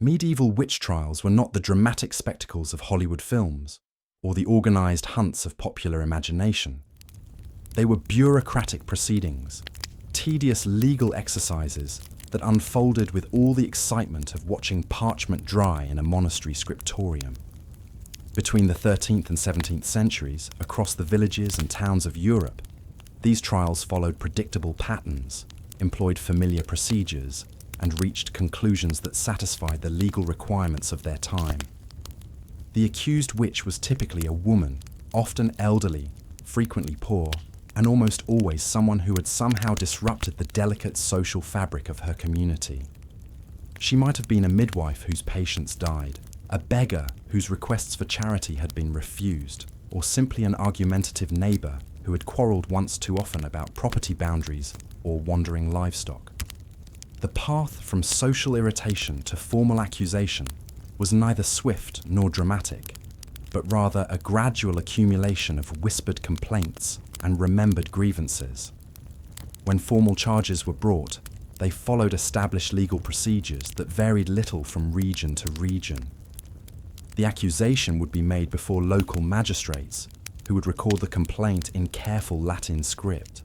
Medieval witch trials were not the dramatic spectacles of Hollywood films or the organized hunts of popular imagination. They were bureaucratic proceedings, tedious legal exercises that unfolded with all the excitement of watching parchment dry in a monastery scriptorium. Between the 13th and 17th centuries, across the villages and towns of Europe, these trials followed predictable patterns, employed familiar procedures, and reached conclusions that satisfied the legal requirements of their time. The accused witch was typically a woman, often elderly, frequently poor, and almost always someone who had somehow disrupted the delicate social fabric of her community. She might have been a midwife whose patients died, a beggar whose requests for charity had been refused, or simply an argumentative neighbour who had quarrelled once too often about property boundaries or wandering livestock. The path from social irritation to formal accusation was neither swift nor dramatic, but rather a gradual accumulation of whispered complaints and remembered grievances. When formal charges were brought, they followed established legal procedures that varied little from region to region. The accusation would be made before local magistrates, who would record the complaint in careful Latin script.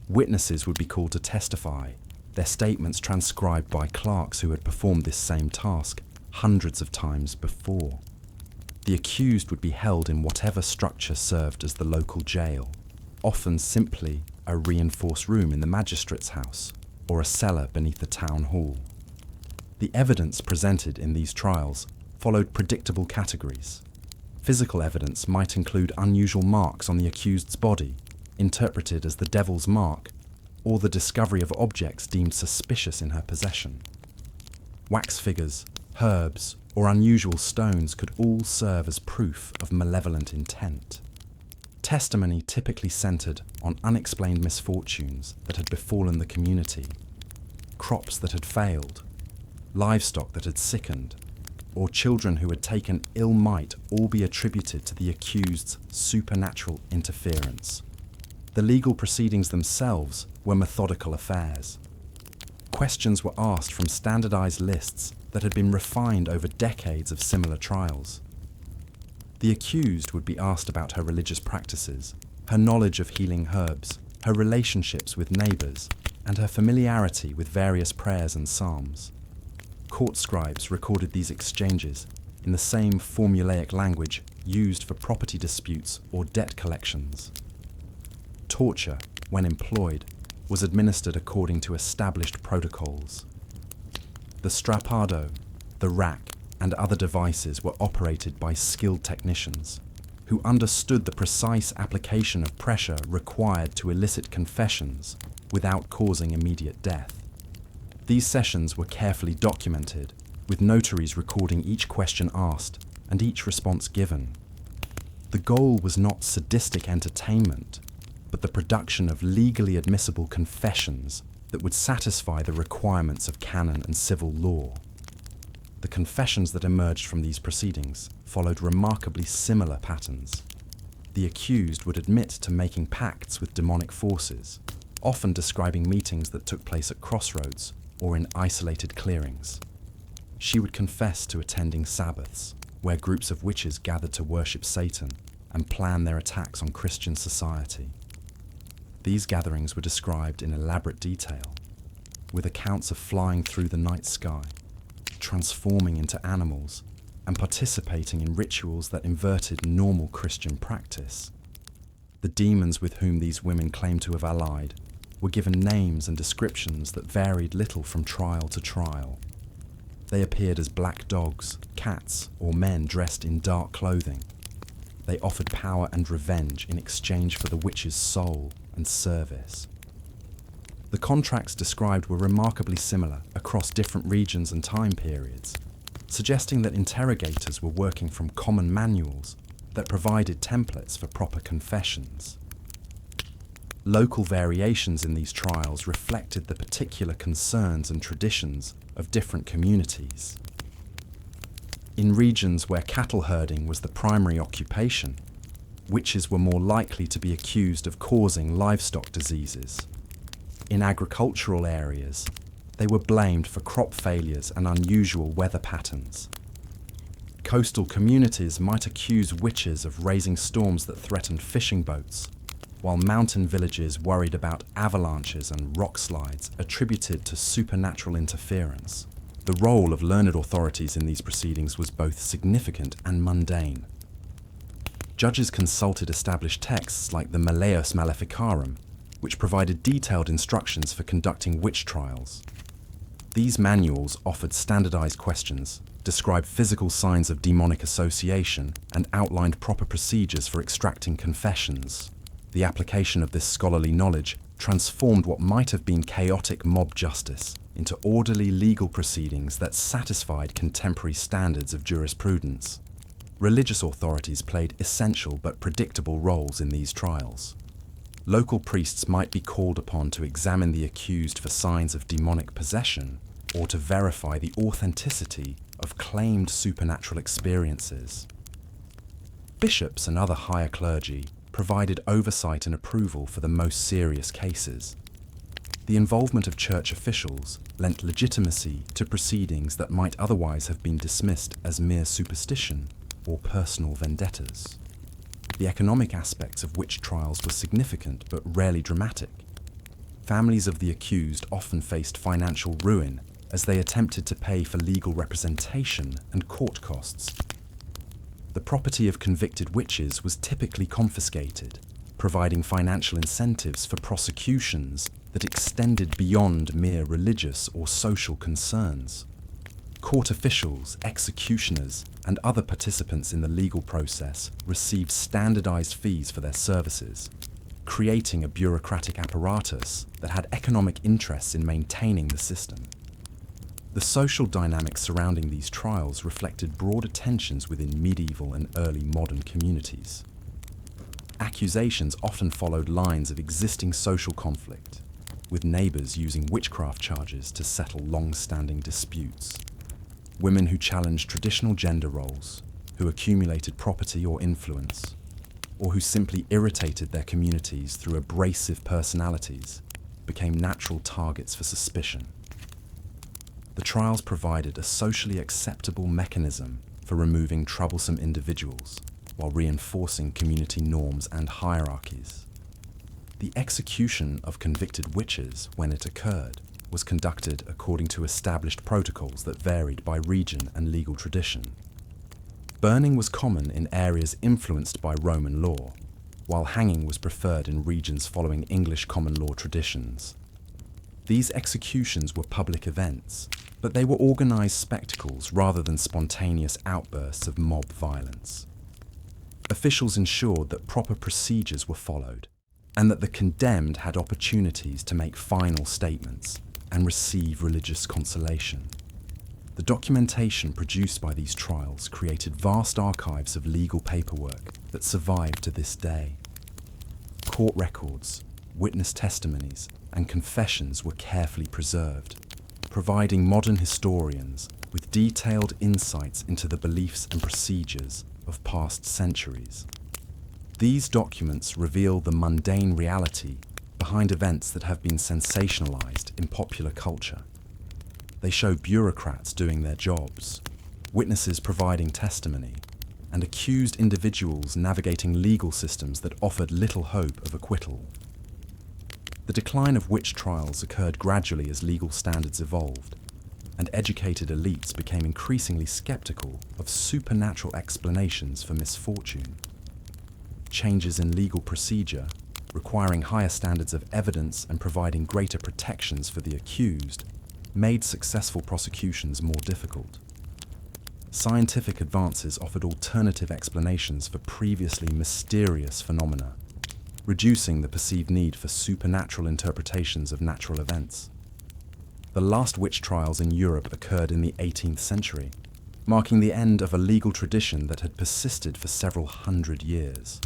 Witnesses would be called to testify, their statements transcribed by clerks who had performed this same task hundreds of times before. The accused would be held in whatever structure served as the local jail, often simply a reinforced room in the magistrate's house or a cellar beneath the town hall. The evidence presented in these trials followed predictable categories. Physical evidence might include unusual marks on the accused's body, interpreted as the devil's mark, or the discovery of objects deemed suspicious in her possession. Wax figures, herbs, or unusual stones could all serve as proof of malevolent intent. Testimony typically centered on unexplained misfortunes that had befallen the community, crops that had failed, livestock that had sickened, or children who had taken ill might all be attributed to the accused's supernatural interference. The legal proceedings themselves were methodical affairs. Questions were asked from standardized lists that had been refined over decades of similar trials. The accused would be asked about her religious practices, her knowledge of healing herbs, her relationships with neighbors, and her familiarity with various prayers and psalms. Court scribes recorded these exchanges in the same formulaic language used for property disputes or debt collections. Torture, when employed, was administered according to established protocols. The strappado, the rack, and other devices were operated by skilled technicians who understood the precise application of pressure required to elicit confessions without causing immediate death. These sessions were carefully documented, with notaries recording each question asked and each response given. The goal was not sadistic entertainment, but the production of legally admissible confessions that would satisfy the requirements of canon and civil law. The confessions that emerged from these proceedings followed remarkably similar patterns. The accused would admit to making pacts with demonic forces, often describing meetings that took place at crossroads or in isolated clearings. She would confess to attending Sabbaths, where groups of witches gathered to worship Satan and plan their attacks on Christian society. These gatherings were described in elaborate detail, with accounts of flying through the night sky, transforming into animals, and participating in rituals that inverted normal Christian practice. The demons with whom these women claimed to have allied were given names and descriptions that varied little from trial to trial. They appeared as black dogs, cats, or men dressed in dark clothing. They offered power and revenge in exchange for the witch's soul and service. The contracts described were remarkably similar across different regions and time periods, suggesting that interrogators were working from common manuals that provided templates for proper confessions. Local variations in these trials reflected the particular concerns and traditions of different communities. In regions where cattle herding was the primary occupation, witches were more likely to be accused of causing livestock diseases. In agricultural areas, they were blamed for crop failures and unusual weather patterns. Coastal communities might accuse witches of raising storms that threatened fishing boats, while mountain villages worried about avalanches and rock slides attributed to supernatural interference. The role of learned authorities in these proceedings was both significant and mundane. Judges consulted established texts like the Malleus Maleficarum, which provided detailed instructions for conducting witch trials. These manuals offered standardized questions, described physical signs of demonic association, and outlined proper procedures for extracting confessions. The application of this scholarly knowledge transformed what might have been chaotic mob justice into orderly legal proceedings that satisfied contemporary standards of jurisprudence. Religious authorities played essential but predictable roles in these trials. Local priests might be called upon to examine the accused for signs of demonic possession or to verify the authenticity of claimed supernatural experiences. Bishops and other higher clergy provided oversight and approval for the most serious cases. The involvement of church officials lent legitimacy to proceedings that might otherwise have been dismissed as mere superstition or personal vendettas. The economic aspects of witch trials were significant but rarely dramatic. Families of the accused often faced financial ruin as they attempted to pay for legal representation and court costs. The property of convicted witches was typically confiscated, providing financial incentives for prosecutions that extended beyond mere religious or social concerns. Court officials, executioners, and other participants in the legal process received standardized fees for their services, creating a bureaucratic apparatus that had economic interests in maintaining the system. The social dynamics surrounding these trials reflected broader tensions within medieval and early modern communities. Accusations often followed lines of existing social conflict, with neighbors using witchcraft charges to settle long-standing disputes. Women who challenged traditional gender roles, who accumulated property or influence, or who simply irritated their communities through abrasive personalities, became natural targets for suspicion. The trials provided a socially acceptable mechanism for removing troublesome individuals while reinforcing community norms and hierarchies. The execution of convicted witches, when it occurred, was conducted according to established protocols that varied by region and legal tradition. Burning was common in areas influenced by Roman law, while hanging was preferred in regions following English common law traditions. These executions were public events, but they were organized spectacles rather than spontaneous outbursts of mob violence. Officials ensured that proper procedures were followed, and that the condemned had opportunities to make final statements and receive religious consolation. The documentation produced by these trials created vast archives of legal paperwork that survive to this day. Court records, witness testimonies, and confessions were carefully preserved, providing modern historians with detailed insights into the beliefs and procedures of past centuries. These documents reveal the mundane reality behind events that have been sensationalized in popular culture. They show bureaucrats doing their jobs, witnesses providing testimony, and accused individuals navigating legal systems that offered little hope of acquittal. The decline of witch trials occurred gradually as legal standards evolved, and educated elites became increasingly skeptical of supernatural explanations for misfortune. Changes in legal procedure, requiring higher standards of evidence and providing greater protections for the accused, made successful prosecutions more difficult. Scientific advances offered alternative explanations for previously mysterious phenomena, reducing the perceived need for supernatural interpretations of natural events. The last witch trials in Europe occurred in the 18th century, marking the end of a legal tradition that had persisted for several hundred years.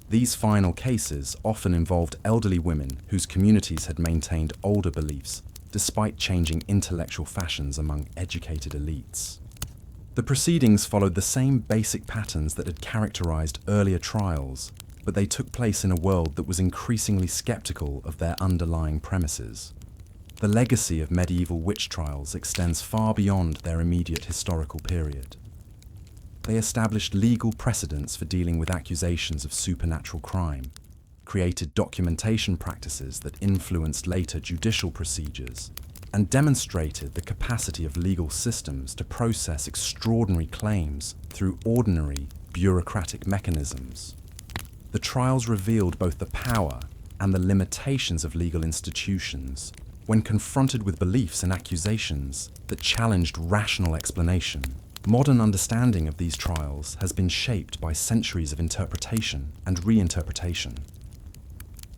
These final cases often involved elderly women whose communities had maintained older beliefs despite changing intellectual fashions among educated elites. The proceedings followed the same basic patterns that had characterized earlier trials, but they took place in a world that was increasingly skeptical of their underlying premises. The legacy of medieval witch trials extends far beyond their immediate historical period. They established legal precedents for dealing with accusations of supernatural crime, created documentation practices that influenced later judicial procedures, and demonstrated the capacity of legal systems to process extraordinary claims through ordinary bureaucratic mechanisms. The trials revealed both the power and the limitations of legal institutions when confronted with beliefs and accusations that challenged rational explanation. Modern understanding of these trials has been shaped by centuries of interpretation and reinterpretation.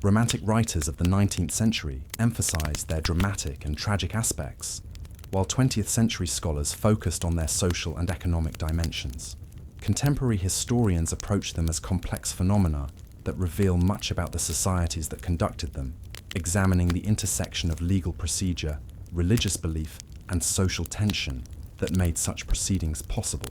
Romantic writers of the 19th century emphasized their dramatic and tragic aspects, while 20th century scholars focused on their social and economic dimensions. Contemporary historians approach them as complex phenomena that reveal much about the societies that conducted them, examining the intersection of legal procedure, religious belief, and social tension that made such proceedings possible.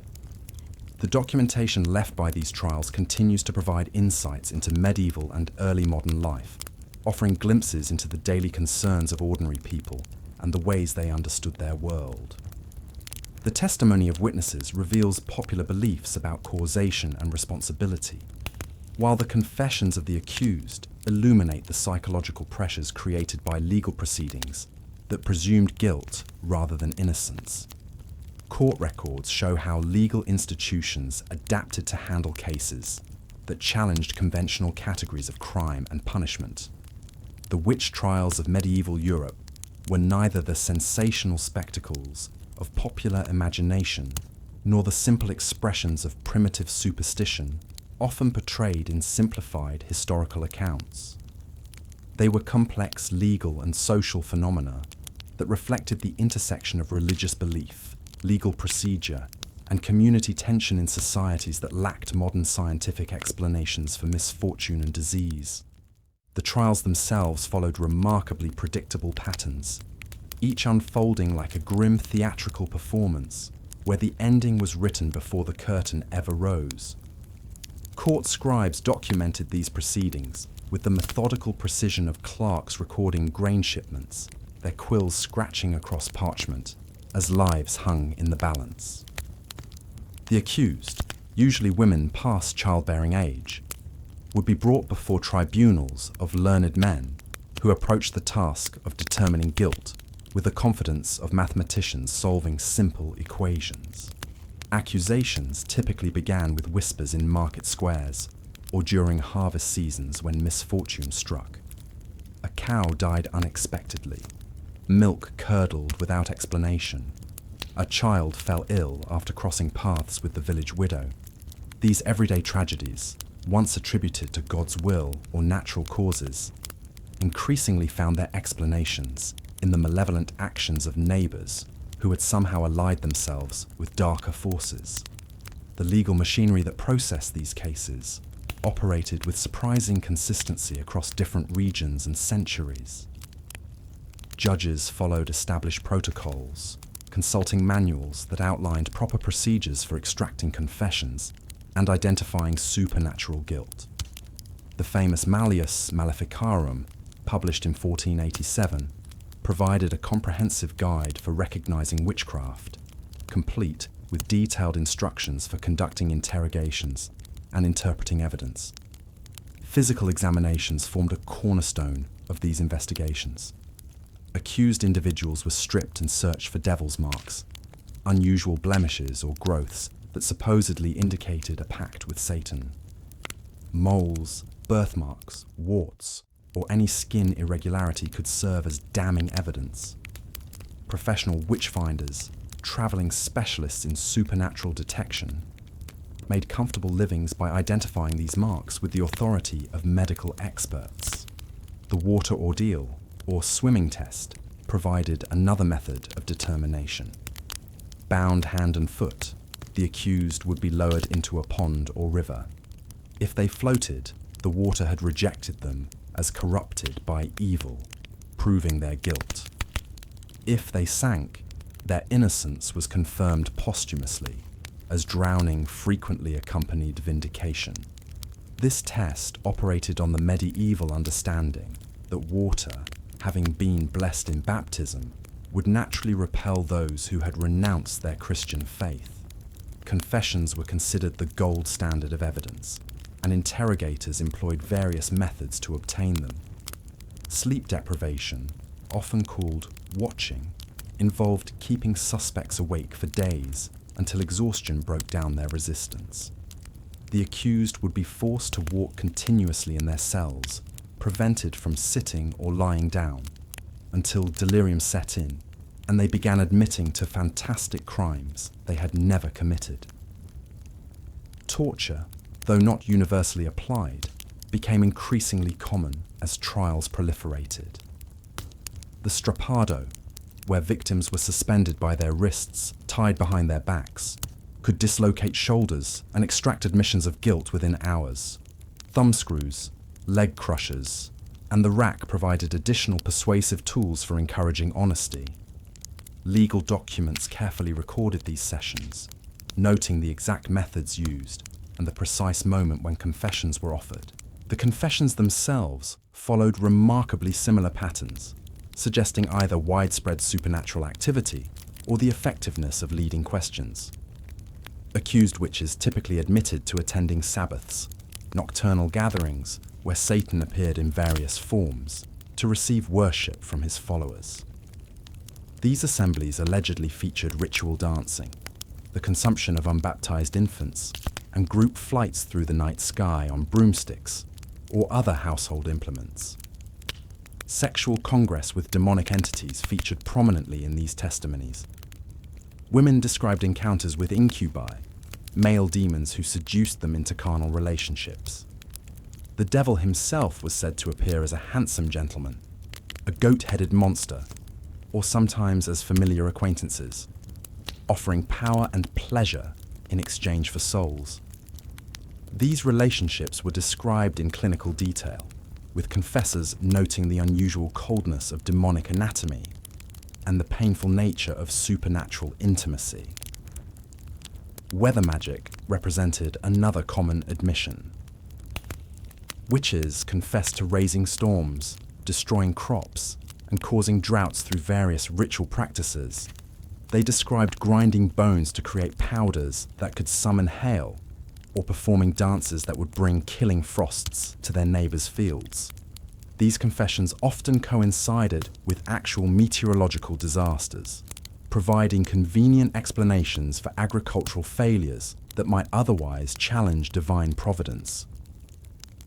The documentation left by these trials continues to provide insights into medieval and early modern life, offering glimpses into the daily concerns of ordinary people and the ways they understood their world. The testimony of witnesses reveals popular beliefs about causation and responsibility, while the confessions of the accused illuminate the psychological pressures created by legal proceedings that presumed guilt rather than innocence. Court records show how legal institutions adapted to handle cases that challenged conventional categories of crime and punishment. The witch trials of medieval Europe were neither the sensational spectacles of popular imagination nor the simple expressions of primitive superstition often portrayed in simplified historical accounts. They were complex legal and social phenomena that reflected the intersection of religious belief, legal procedure, and community tension in societies that lacked modern scientific explanations for misfortune and disease. The trials themselves followed remarkably predictable patterns, each unfolding like a grim theatrical performance, where the ending was written before the curtain ever rose. Court scribes documented these proceedings with the methodical precision of clerks recording grain shipments, their quills scratching across parchment as lives hung in the balance. The accused, usually women past childbearing age, would be brought before tribunals of learned men who approached the task of determining guilt with the confidence of mathematicians solving simple equations. Accusations typically began with whispers in market squares or during harvest seasons when misfortune struck. A cow died unexpectedly. Milk curdled without explanation. A child fell ill after crossing paths with the village widow. These everyday tragedies, once attributed to God's will or natural causes, increasingly found their explanations in the malevolent actions of neighbors who had somehow allied themselves with darker forces. The legal machinery that processed these cases operated with surprising consistency across different regions and centuries. Judges followed established protocols, consulting manuals that outlined proper procedures for extracting confessions and identifying supernatural guilt. The famous Malleus Maleficarum, published in 1487, provided a comprehensive guide for recognizing witchcraft, complete with detailed instructions for conducting interrogations and interpreting evidence. Physical examinations formed a cornerstone of these investigations. Accused individuals were stripped and searched for devil's marks, unusual blemishes or growths that supposedly indicated a pact with Satan. Moles, birthmarks, warts, or any skin irregularity could serve as damning evidence. Professional witch-finders, traveling specialists in supernatural detection, made comfortable livings by identifying these marks with the authority of medical experts. The water ordeal, or swimming test, provided another method of determination. Bound hand and foot, the accused would be lowered into a pond or river. If they floated, the water had rejected them as corrupted by evil, proving their guilt. If they sank, their innocence was confirmed posthumously, as drowning frequently accompanied vindication. This test operated on the medieval understanding that water, having been blessed in baptism, would naturally repel those who had renounced their Christian faith. Confessions were considered the gold standard of evidence, and interrogators employed various methods to obtain them. Sleep deprivation, often called watching, involved keeping suspects awake for days until exhaustion broke down their resistance. The accused would be forced to walk continuously in their cells, prevented from sitting or lying down, until delirium set in, and they began admitting to fantastic crimes they had never committed. Torture, though not universally applied, became increasingly common as trials proliferated. The strappado, where victims were suspended by their wrists, tied behind their backs, could dislocate shoulders and extract admissions of guilt within hours. Thumbscrews, leg crushers, and the rack provided additional persuasive tools for encouraging honesty. Legal documents carefully recorded these sessions, noting the exact methods used and the precise moment when confessions were offered. The confessions themselves followed remarkably similar patterns, suggesting either widespread supernatural activity or the effectiveness of leading questions. Accused witches typically admitted to attending Sabbaths, nocturnal gatherings where Satan appeared in various forms, to receive worship from his followers. These assemblies allegedly featured ritual dancing, the consumption of unbaptized infants, and group flights through the night sky on broomsticks or other household implements. Sexual congress with demonic entities featured prominently in these testimonies. Women described encounters with incubi, male demons who seduced them into carnal relationships. The devil himself was said to appear as a handsome gentleman, a goat-headed monster, or sometimes as familiar acquaintances, offering power and pleasure in exchange for souls. These relationships were described in clinical detail, with confessors noting the unusual coldness of demonic anatomy and the painful nature of supernatural intimacy. Weather magic represented another common admission. Witches confessed to raising storms, destroying crops, and causing droughts through various ritual practices. They described grinding bones to create powders that could summon hail, or performing dances that would bring killing frosts to their neighbors' fields. These confessions often coincided with actual meteorological disasters, providing convenient explanations for agricultural failures that might otherwise challenge divine providence.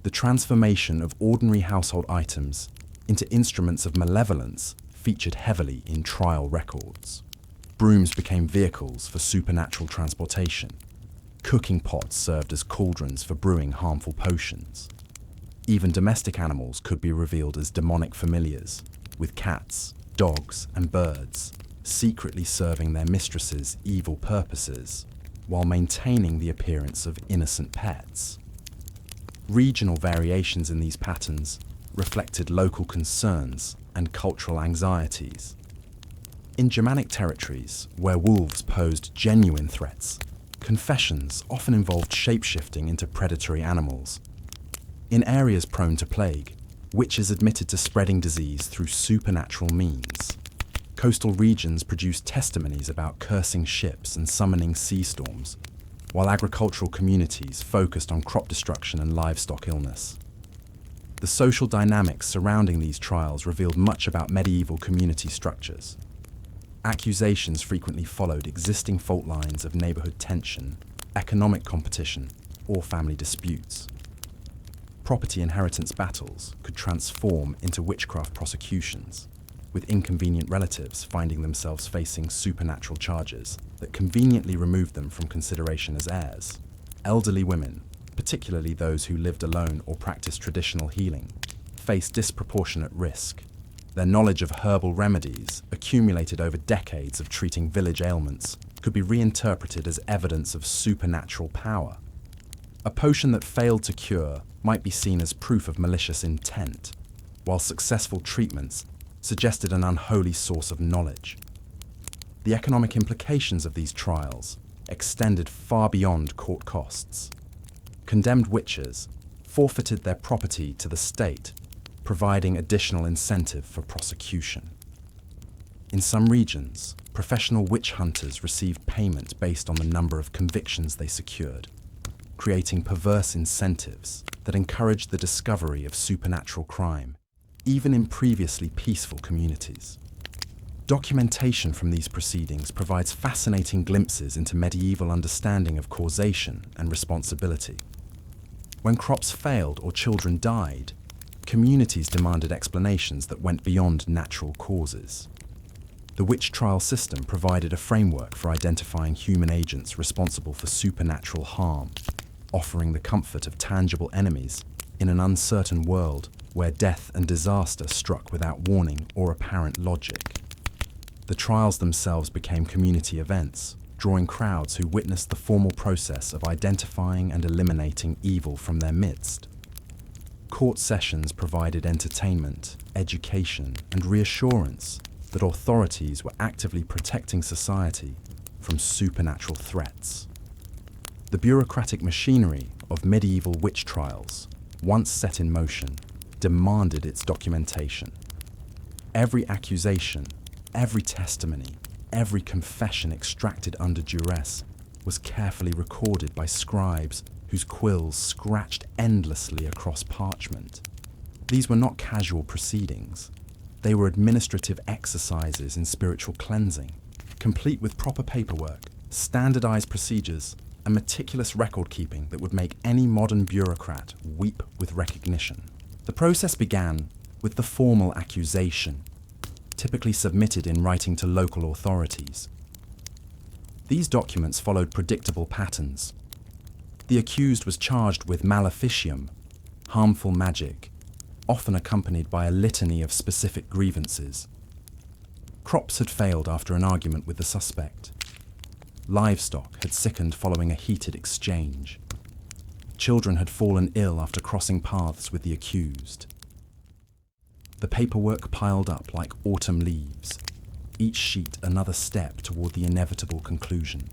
The transformation of ordinary household items into instruments of malevolence featured heavily in trial records. Brooms became vehicles for supernatural transportation. Cooking pots served as cauldrons for brewing harmful potions. Even domestic animals could be revealed as demonic familiars, with cats, dogs, and birds secretly serving their mistresses' evil purposes while maintaining the appearance of innocent pets. Regional variations in these patterns reflected local concerns and cultural anxieties. In Germanic territories, where wolves posed genuine threats, confessions often involved shape-shifting into predatory animals. In areas prone to plague, witches admitted to spreading disease through supernatural means. Coastal regions produced testimonies about cursing ships and summoning sea storms, while agricultural communities focused on crop destruction and livestock illness. The social dynamics surrounding these trials revealed much about medieval community structures. Accusations frequently followed existing fault lines of neighborhood tension, economic competition, or family disputes. Property inheritance battles could transform into witchcraft prosecutions, with inconvenient relatives finding themselves facing supernatural charges that conveniently removed them from consideration as heirs. Elderly women, particularly those who lived alone or practiced traditional healing, faced disproportionate risk. Their knowledge of herbal remedies, accumulated over decades of treating village ailments, could be reinterpreted as evidence of supernatural power. A potion that failed to cure might be seen as proof of malicious intent, while successful treatments suggested an unholy source of knowledge. The economic implications of these trials extended far beyond court costs. Condemned witches forfeited their property to the state, providing additional incentive for prosecution. In some regions, professional witch hunters received payment based on the number of convictions they secured, creating perverse incentives that encouraged the discovery of supernatural crime, even in previously peaceful communities. Documentation from these proceedings provides fascinating glimpses into medieval understanding of causation and responsibility. When crops failed or children died, communities demanded explanations that went beyond natural causes. The witch trial system provided a framework for identifying human agents responsible for supernatural harm, offering the comfort of tangible enemies in an uncertain world where death and disaster struck without warning or apparent logic. The trials themselves became community events, drawing crowds who witnessed the formal process of identifying and eliminating evil from their midst. Court sessions provided entertainment, education, and reassurance that authorities were actively protecting society from supernatural threats. The bureaucratic machinery of medieval witch trials, once set in motion, demanded its documentation. Every accusation, every testimony, every confession extracted under duress was carefully recorded by scribes whose quills scratched endlessly across parchment. These were not casual proceedings. They were administrative exercises in spiritual cleansing, complete with proper paperwork, standardized procedures, and meticulous record-keeping that would make any modern bureaucrat weep with recognition. The process began with the formal accusation, typically submitted in writing to local authorities. These documents followed predictable patterns. The accused was charged with maleficium, harmful magic, often accompanied by a litany of specific grievances. Crops had failed after an argument with the suspect. Livestock had sickened following a heated exchange. Children had fallen ill after crossing paths with the accused. The paperwork piled up like autumn leaves, each sheet another step toward the inevitable conclusion.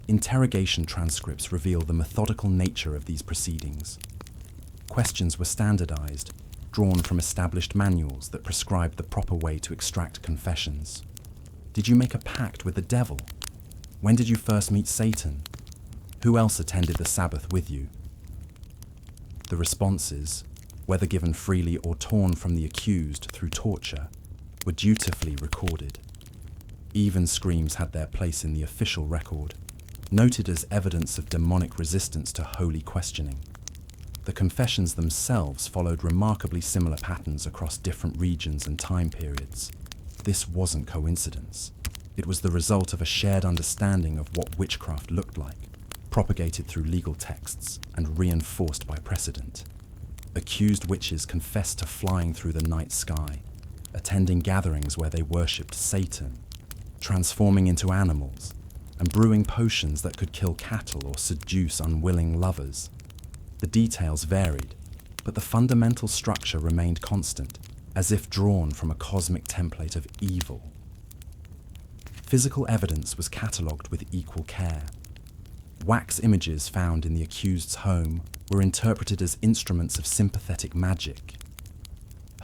Interrogation transcripts reveal the methodical nature of these proceedings. Questions were standardized, drawn from established manuals that prescribed the proper way to extract confessions. Did you make a pact with the devil? When did you first meet Satan? Who else attended the Sabbath with you? The responses, whether given freely or torn from the accused through torture, were dutifully recorded. Even screams had their place in the official record, noted as evidence of demonic resistance to holy questioning. The confessions themselves followed remarkably similar patterns across different regions and time periods. This wasn't coincidence. It was the result of a shared understanding of what witchcraft looked like, propagated through legal texts and reinforced by precedent. Accused witches confessed to flying through the night sky, attending gatherings where they worshipped Satan, transforming into animals, and brewing potions that could kill cattle or seduce unwilling lovers. The details varied, but the fundamental structure remained constant, as if drawn from a cosmic template of evil. Physical evidence was catalogued with equal care. Wax images found in the accused's home were interpreted as instruments of sympathetic magic.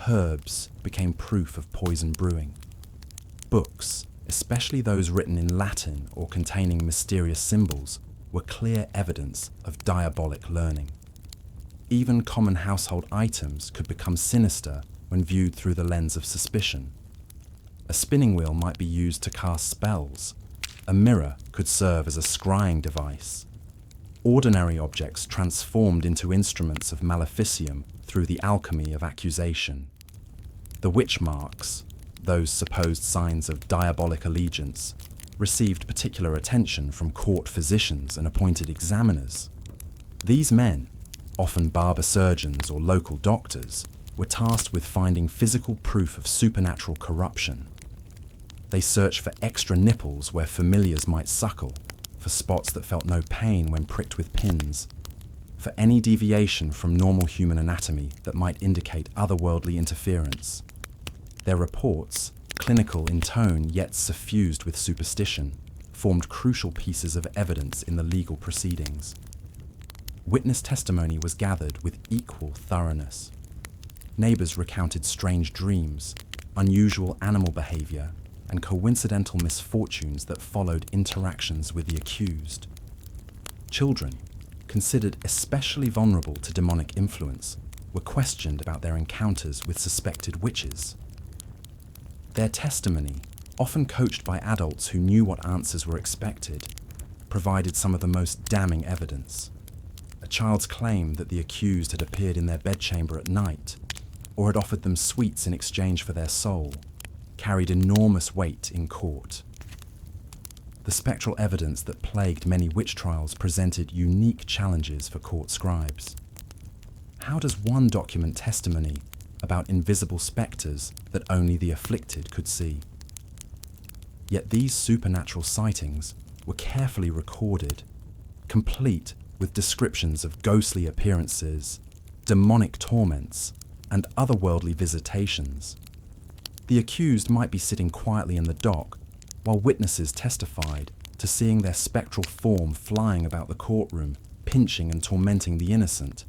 Herbs became proof of poison brewing. Books, especially those written in Latin or containing mysterious symbols, were clear evidence of diabolic learning. Even common household items could become sinister when viewed through the lens of suspicion. A spinning wheel might be used to cast spells. A mirror could serve as a scrying device. Ordinary objects transformed into instruments of maleficium through the alchemy of accusation. The witch marks, those supposed signs of diabolic allegiance, received particular attention from court physicians and appointed examiners. These men, often barber surgeons or local doctors, were tasked with finding physical proof of supernatural corruption. They searched for extra nipples where familiars might suckle, for spots that felt no pain when pricked with pins, for any deviation from normal human anatomy that might indicate otherworldly interference. Their reports, clinical in tone yet suffused with superstition, formed crucial pieces of evidence in the legal proceedings. Witness testimony was gathered with equal thoroughness. Neighbors recounted strange dreams, unusual animal behavior, and coincidental misfortunes that followed interactions with the accused. Children, considered especially vulnerable to demonic influence, were questioned about their encounters with suspected witches. Their testimony, often coached by adults who knew what answers were expected, provided some of the most damning evidence. A child's claim that the accused had appeared in their bedchamber at night, or had offered them sweets in exchange for their soul, carried enormous weight in court. The spectral evidence that plagued many witch trials presented unique challenges for court scribes. How does one document testimony about invisible spectres that only the afflicted could see? Yet these supernatural sightings were carefully recorded, complete with descriptions of ghostly appearances, demonic torments, and otherworldly visitations. The accused might be sitting quietly in the dock, while witnesses testified to seeing their spectral form flying about the courtroom, pinching and tormenting the innocent.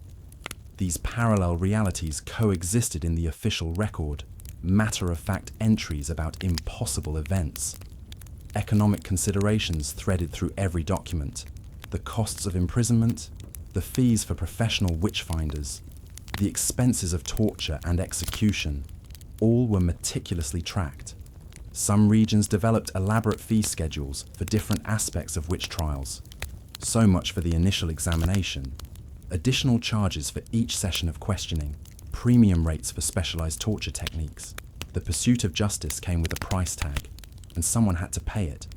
These parallel realities coexisted in the official record, matter-of-fact entries about impossible events. Economic considerations threaded through every document: the costs of imprisonment, the fees for professional witch-finders, the expenses of torture and execution, all were meticulously tracked. Some regions developed elaborate fee schedules for different aspects of witch trials. So much for the initial examination. Additional charges for each session of questioning, premium rates for specialized torture techniques. The pursuit of justice came with a price tag, and someone had to pay it.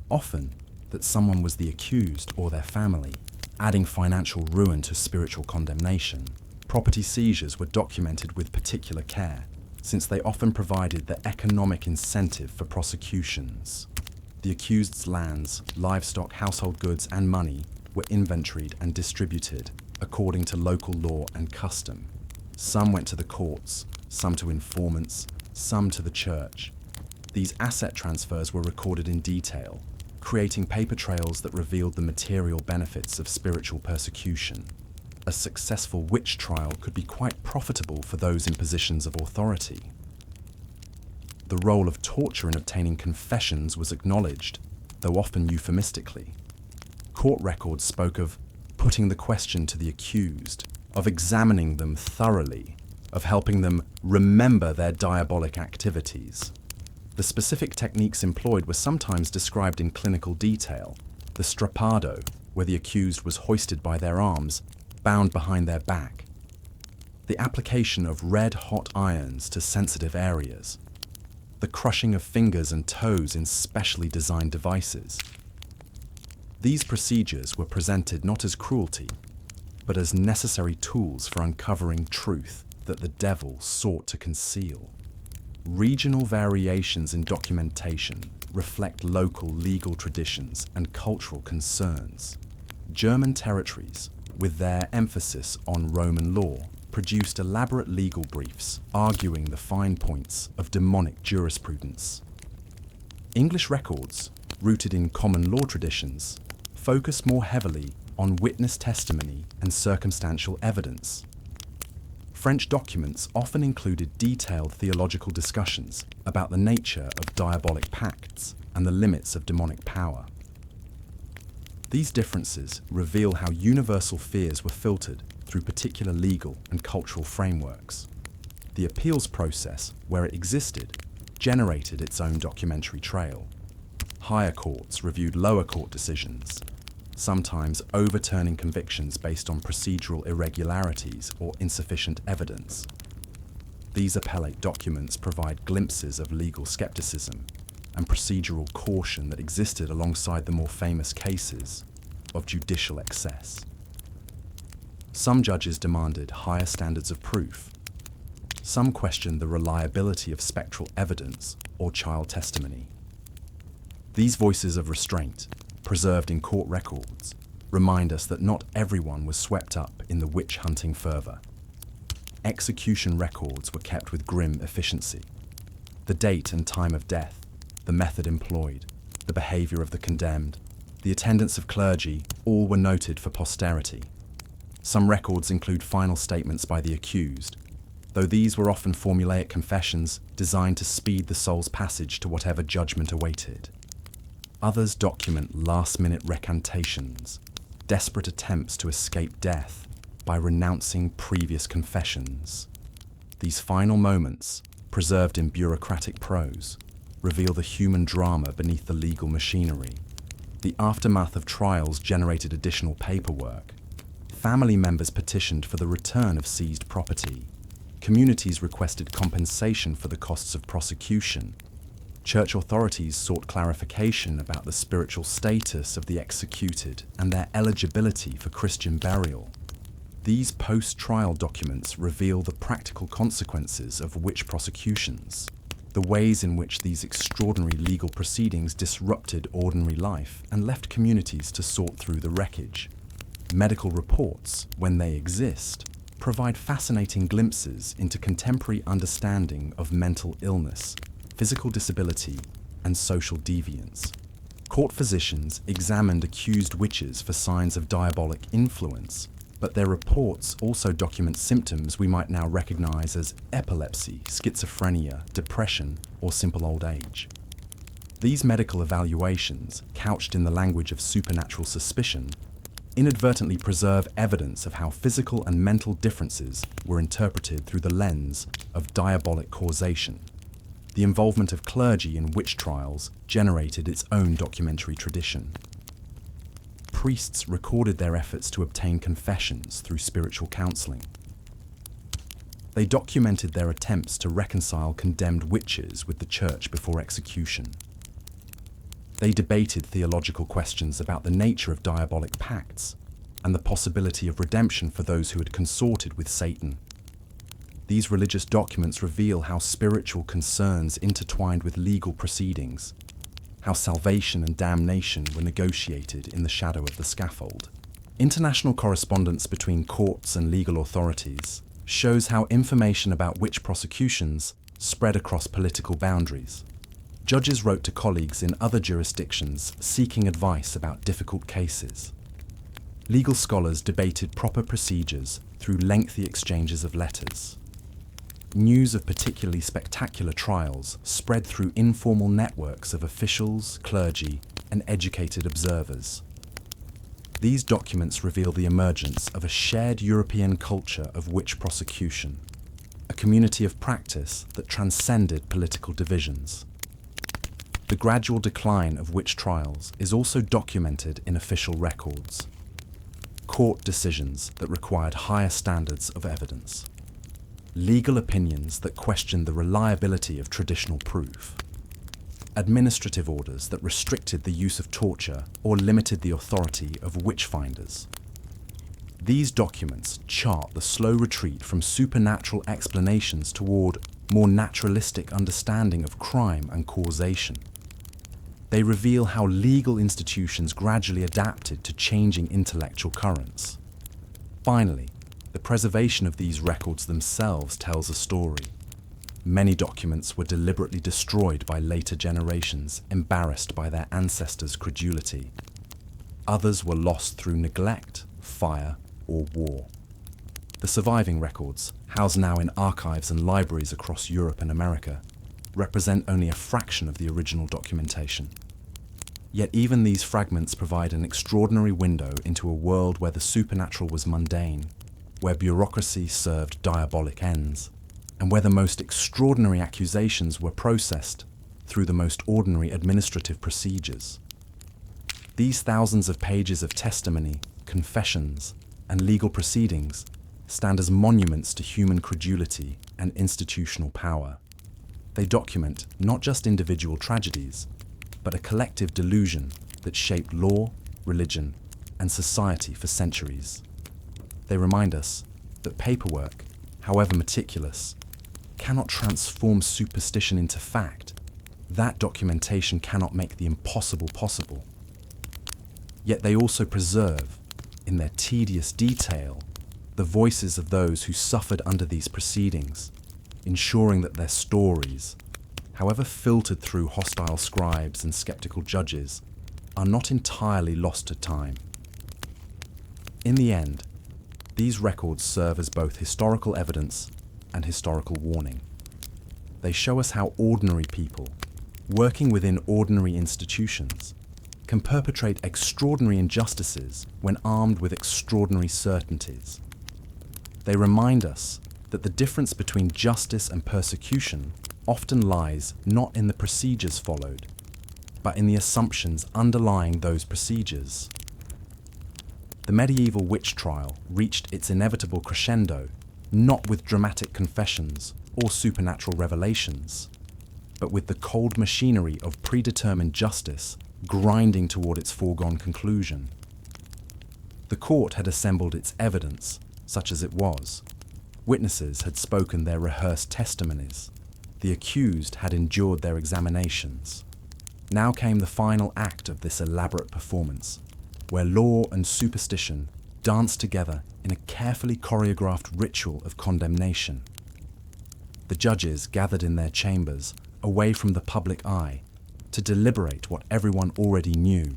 Often, that someone was the accused or their family, adding financial ruin to spiritual condemnation. Property seizures were documented with particular care, since they often provided the economic incentive for prosecutions. The accused's lands, livestock, household goods, and money were inventoried and distributed according to local law and custom. Some went to the courts, some to informants, some to the church. These asset transfers were recorded in detail, creating paper trails that revealed the material benefits of spiritual persecution. A successful witch trial could be quite profitable for those in positions of authority. The role of torture in obtaining confessions was acknowledged, though often euphemistically. Court records spoke of putting the question to the accused, of examining them thoroughly, of helping them remember their diabolic activities. The specific techniques employed were sometimes described in clinical detail. The strappado, where the accused was hoisted by their arms, bound behind their back. The application of red-hot irons to sensitive areas. The crushing of fingers and toes in specially designed devices. These procedures were presented not as cruelty, but as necessary tools for uncovering truth that the devil sought to conceal. Regional variations in documentation reflect local legal traditions and cultural concerns. German territories, with their emphasis on Roman law, produced elaborate legal briefs arguing the fine points of demonic jurisprudence. English records, rooted in common law traditions, focused more heavily on witness testimony and circumstantial evidence. French documents often included detailed theological discussions about the nature of diabolic pacts and the limits of demonic power. These differences reveal how universal fears were filtered through particular legal and cultural frameworks. The appeals process, where it existed, generated its own documentary trail. Higher courts reviewed lower court decisions, sometimes overturning convictions based on procedural irregularities or insufficient evidence. These appellate documents provide glimpses of legal skepticism and procedural caution that existed alongside the more famous cases of judicial excess. Some judges demanded higher standards of proof. Some questioned the reliability of spectral evidence or child testimony. These voices of restraint, preserved in court records, remind us that not everyone was swept up in the witch-hunting fervour. Execution records were kept with grim efficiency. The date and time of death, the method employed, the behaviour of the condemned, the attendance of clergy, all were noted for posterity. Some records include final statements by the accused, though these were often formulaic confessions designed to speed the soul's passage to whatever judgment awaited. Others document last-minute recantations, desperate attempts to escape death by renouncing previous confessions. These final moments, preserved in bureaucratic prose, reveal the human drama beneath the legal machinery. The aftermath of trials generated additional paperwork. Family members petitioned for the return of seized property. Communities requested compensation for the costs of prosecution. Church authorities sought clarification about the spiritual status of the executed and their eligibility for Christian burial. These post-trial documents reveal the practical consequences of witch prosecutions, the ways in which these extraordinary legal proceedings disrupted ordinary life and left communities to sort through the wreckage. Medical reports, when they exist, provide fascinating glimpses into contemporary understanding of mental illness, physical disability, and social deviance. Court physicians examined accused witches for signs of diabolic influence, but their reports also document symptoms we might now recognize as epilepsy, schizophrenia, depression, or simple old age. These medical evaluations, couched in the language of supernatural suspicion, inadvertently preserve evidence of how physical and mental differences were interpreted through the lens of diabolic causation. The involvement of clergy in witch trials generated its own documentary tradition. Priests recorded their efforts to obtain confessions through spiritual counseling. They documented their attempts to reconcile condemned witches with the church before execution. They debated theological questions about the nature of diabolic pacts and the possibility of redemption for those who had consorted with Satan. These religious documents reveal how spiritual concerns intertwined with legal proceedings, how salvation and damnation were negotiated in the shadow of the scaffold. International correspondence between courts and legal authorities shows how information about witch prosecutions spread across political boundaries. Judges wrote to colleagues in other jurisdictions seeking advice about difficult cases. Legal scholars debated proper procedures through lengthy exchanges of letters. News of particularly spectacular trials spread through informal networks of officials, clergy, and educated observers. These documents reveal the emergence of a shared European culture of witch prosecution, a community of practice that transcended political divisions. The gradual decline of witch trials is also documented in official records, court decisions that required higher standards of evidence, legal opinions that questioned the reliability of traditional proof, administrative orders that restricted the use of torture or limited the authority of witch-finders. These documents chart the slow retreat from supernatural explanations toward more naturalistic understanding of crime and causation. They reveal how legal institutions gradually adapted to changing intellectual currents. Finally, the preservation of these records themselves tells a story. Many documents were deliberately destroyed by later generations, embarrassed by their ancestors' credulity. Others were lost through neglect, fire, or war. The surviving records, housed now in archives and libraries across Europe and America, represent only a fraction of the original documentation. Yet even these fragments provide an extraordinary window into a world where the supernatural was mundane, where bureaucracy served diabolic ends, and where the most extraordinary accusations were processed through the most ordinary administrative procedures. These thousands of pages of testimony, confessions, and legal proceedings stand as monuments to human credulity and institutional power. They document not just individual tragedies, but a collective delusion that shaped law, religion, and society for centuries. They remind us that paperwork, however meticulous, cannot transform superstition into fact. That documentation cannot make the impossible possible. Yet they also preserve, in their tedious detail, the voices of those who suffered under these proceedings, ensuring that their stories, however filtered through hostile scribes and skeptical judges, are not entirely lost to time. In the end, these records serve as both historical evidence and historical warning. They show us how ordinary people, working within ordinary institutions, can perpetrate extraordinary injustices when armed with extraordinary certainties. They remind us that the difference between justice and persecution often lies not in the procedures followed, but in the assumptions underlying those procedures. The medieval witch trial reached its inevitable crescendo not with dramatic confessions or supernatural revelations, but with the cold machinery of predetermined justice grinding toward its foregone conclusion. The court had assembled its evidence, such as it was. Witnesses had spoken their rehearsed testimonies. The accused had endured their examinations. Now came the final act of this elaborate performance, where law and superstition danced together in a carefully choreographed ritual of condemnation. The judges gathered in their chambers, away from the public eye, to deliberate what everyone already knew.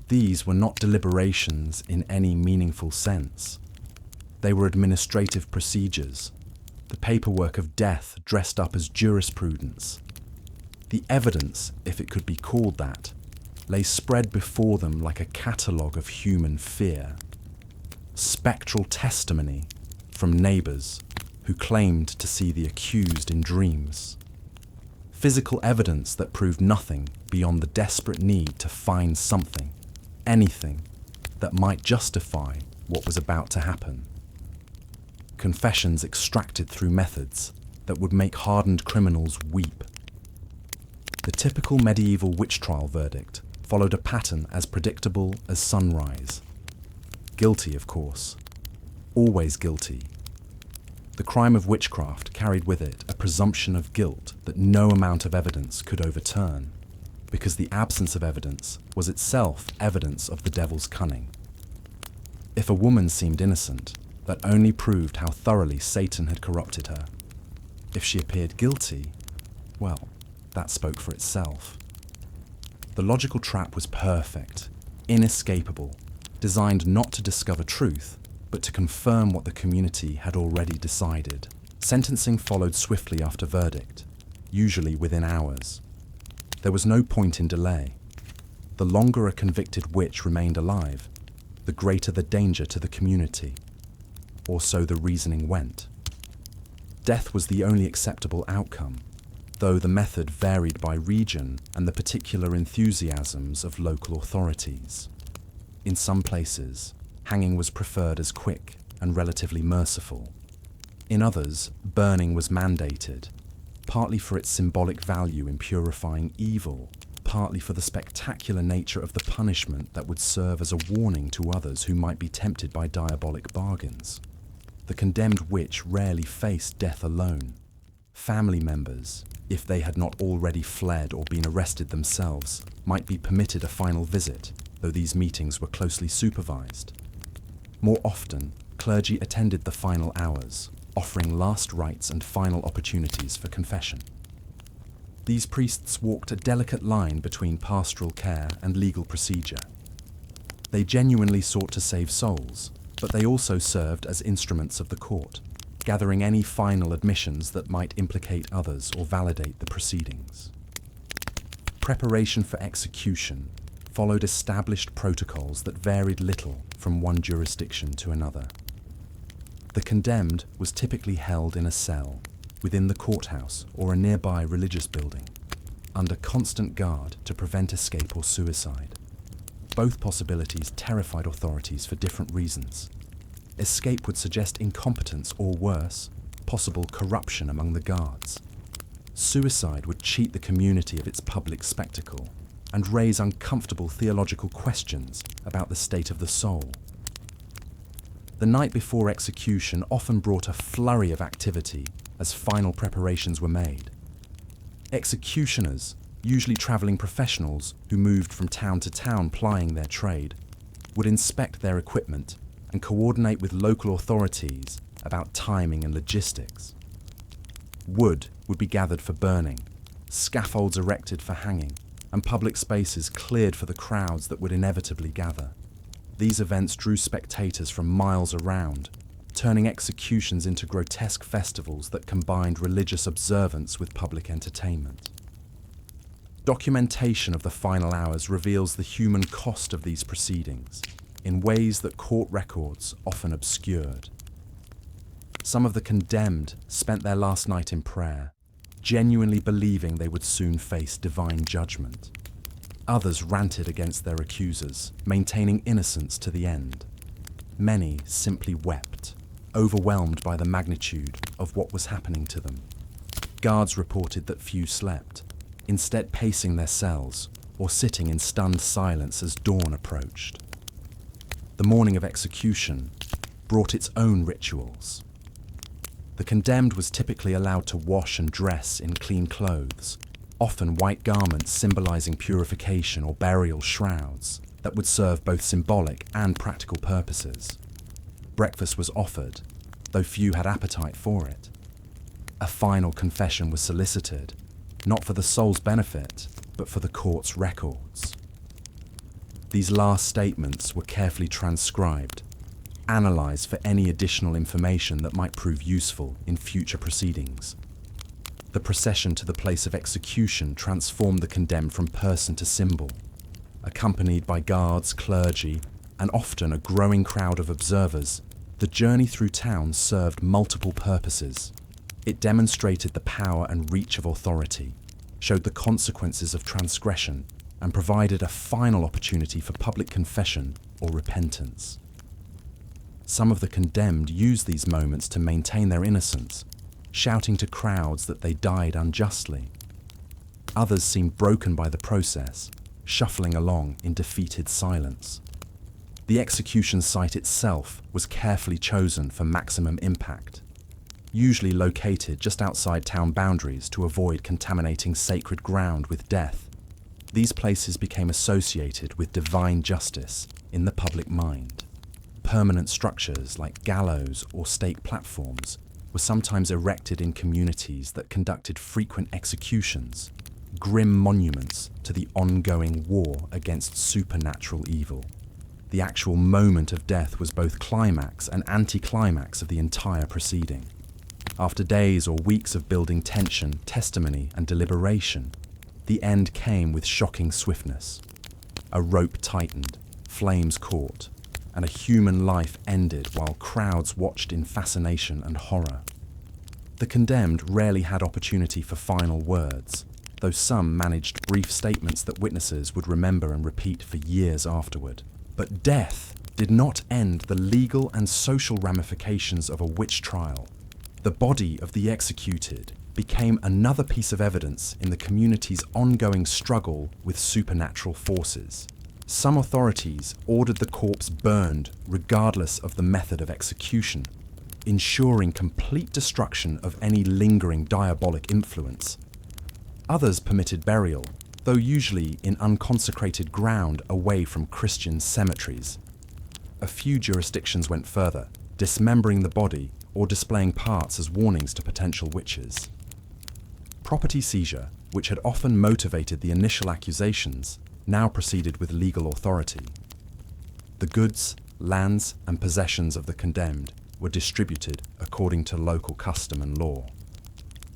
These were not deliberations in any meaningful sense. They were administrative procedures, the paperwork of death dressed up as jurisprudence. The evidence, if it could be called that, lay spread before them like a catalogue of human fear. Spectral testimony from neighbours who claimed to see the accused in dreams. Physical evidence that proved nothing beyond the desperate need to find something, anything, that might justify what was about to happen. Confessions extracted through methods that would make hardened criminals weep. The typical medieval witch trial verdict followed a pattern as predictable as sunrise. Guilty, of course. Always guilty. The crime of witchcraft carried with it a presumption of guilt that no amount of evidence could overturn, because the absence of evidence was itself evidence of the devil's cunning. If a woman seemed innocent, that only proved how thoroughly Satan had corrupted her. If she appeared guilty, well, that spoke for itself. The logical trap was perfect, inescapable, designed not to discover truth, but to confirm what the community had already decided. Sentencing followed swiftly after verdict, usually within hours. There was no point in delay. The longer a convicted witch remained alive, the greater the danger to the community. Or so the reasoning went. Death was the only acceptable outcome, though the method varied by region and the particular enthusiasms of local authorities. In some places, hanging was preferred as quick and relatively merciful. In others, burning was mandated, partly for its symbolic value in purifying evil, partly for the spectacular nature of the punishment that would serve as a warning to others who might be tempted by diabolic bargains. The condemned witch rarely faced death alone. Family members, if they had not already fled or been arrested themselves, might be permitted a final visit, though these meetings were closely supervised. More often, clergy attended the final hours, offering last rites and final opportunities for confession. These priests walked a delicate line between pastoral care and legal procedure. They genuinely sought to save souls, but they also served as instruments of the court, gathering any final admissions that might implicate others or validate the proceedings. Preparation for execution followed established protocols that varied little from one jurisdiction to another. The condemned was typically held in a cell, within the courthouse or a nearby religious building, under constant guard to prevent escape or suicide. Both possibilities terrified authorities for different reasons. Escape would suggest incompetence or worse, possible corruption among the guards. Suicide would cheat the community of its public spectacle and raise uncomfortable theological questions about the state of the soul. The night before execution often brought a flurry of activity as final preparations were made. Executioners, usually travelling professionals who moved from town to town plying their trade, would inspect their equipment and coordinate with local authorities about timing and logistics. Wood would be gathered for burning, scaffolds erected for hanging, and public spaces cleared for the crowds that would inevitably gather. These events drew spectators from miles around, turning executions into grotesque festivals that combined religious observance with public entertainment. Documentation of the final hours reveals the human cost of these proceedings in ways that court records often obscured. Some of the condemned spent their last night in prayer, genuinely believing they would soon face divine judgment. Others ranted against their accusers, maintaining innocence to the end. Many simply wept, overwhelmed by the magnitude of what was happening to them. Guards reported that few slept, instead pacing their cells or sitting in stunned silence as dawn approached. The morning of execution brought its own rituals. The condemned was typically allowed to wash and dress in clean clothes, often white garments symbolizing purification or burial shrouds that would serve both symbolic and practical purposes. Breakfast was offered, though few had appetite for it. A final confession was solicited, not for the soul's benefit, but for the court's records. These last statements were carefully transcribed, analysed for any additional information that might prove useful in future proceedings. The procession to the place of execution transformed the condemned from person to symbol. Accompanied by guards, clergy, and often a growing crowd of observers, the journey through town served multiple purposes. It demonstrated the power and reach of authority, showed the consequences of transgression, and provided a final opportunity for public confession or repentance. Some of the condemned used these moments to maintain their innocence, shouting to crowds that they died unjustly. Others seemed broken by the process, shuffling along in defeated silence. The execution site itself was carefully chosen for maximum impact, usually located just outside town boundaries to avoid contaminating sacred ground with death. These places became associated with divine justice in the public mind. Permanent structures like gallows or stake platforms were sometimes erected in communities that conducted frequent executions, grim monuments to the ongoing war against supernatural evil. The actual moment of death was both climax and anticlimax of the entire proceeding. After days or weeks of building tension, testimony, and deliberation, the end came with shocking swiftness. A rope tightened, flames caught, and a human life ended while crowds watched in fascination and horror. The condemned rarely had opportunity for final words, though some managed brief statements that witnesses would remember and repeat for years afterward. But death did not end the legal and social ramifications of a witch trial. The body of the executed became another piece of evidence in the community's ongoing struggle with supernatural forces. Some authorities ordered the corpse burned regardless of the method of execution, ensuring complete destruction of any lingering diabolic influence. Others permitted burial, though usually in unconsecrated ground away from Christian cemeteries. A few jurisdictions went further, dismembering the body or displaying parts as warnings to potential witches. Property seizure, which had often motivated the initial accusations, now proceeded with legal authority. The goods, lands, and possessions of the condemned were distributed according to local custom and law.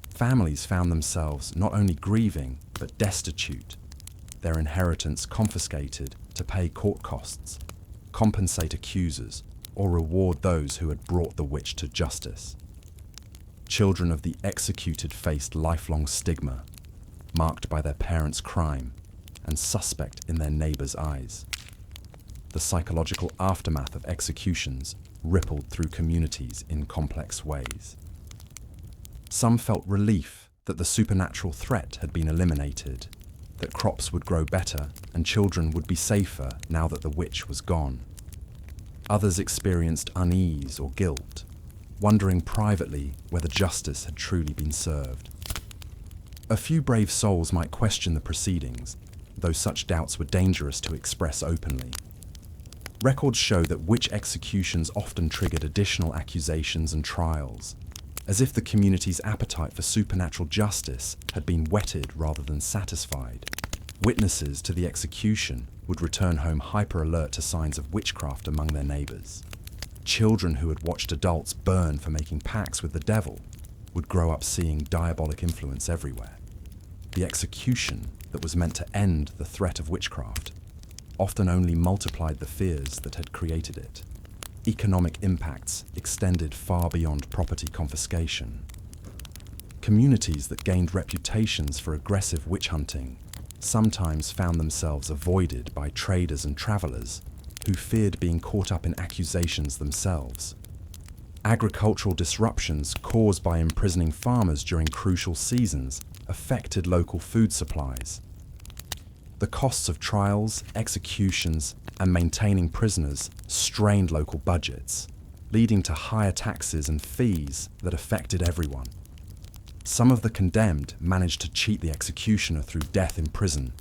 Families found themselves not only grieving, but destitute, their inheritance confiscated to pay court costs, compensate accusers, or reward those who had brought the witch to justice. Children of the executed faced lifelong stigma, marked by their parents' crime and suspect in their neighbors' eyes. The psychological aftermath of executions rippled through communities in complex ways. Some felt relief that the supernatural threat had been eliminated, that crops would grow better and children would be safer now that the witch was gone. Others experienced unease or guilt, wondering privately whether justice had truly been served. A few brave souls might question the proceedings, though such doubts were dangerous to express openly. Records show that witch executions often triggered additional accusations and trials, as if the community's appetite for supernatural justice had been whetted rather than satisfied. Witnesses to the execution would return home hyper-alert to signs of witchcraft among their neighbors. Children who had watched adults burn for making pacts with the devil would grow up seeing diabolic influence everywhere. The execution that was meant to end the threat of witchcraft often only multiplied the fears that had created it. Economic impacts extended far beyond property confiscation. Communities that gained reputations for aggressive witch hunting sometimes found themselves avoided by traders and travelers who feared being caught up in accusations themselves. Agricultural disruptions caused by imprisoning farmers during crucial seasons affected local food supplies. The costs of trials, executions, and maintaining prisoners strained local budgets, leading to higher taxes and fees that affected everyone. Some of the condemned managed to cheat the executioner through death in prison,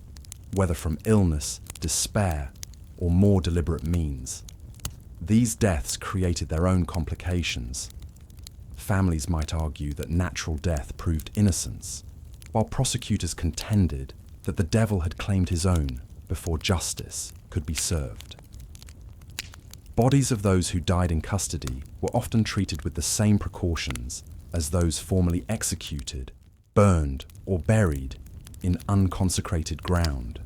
whether from illness, despair, or more deliberate means. These deaths created their own complications. Families might argue that natural death proved innocence, while prosecutors contended that the devil had claimed his own before justice could be served. Bodies of those who died in custody were often treated with the same precautions as those formerly executed, burned, or buried in unconsecrated ground.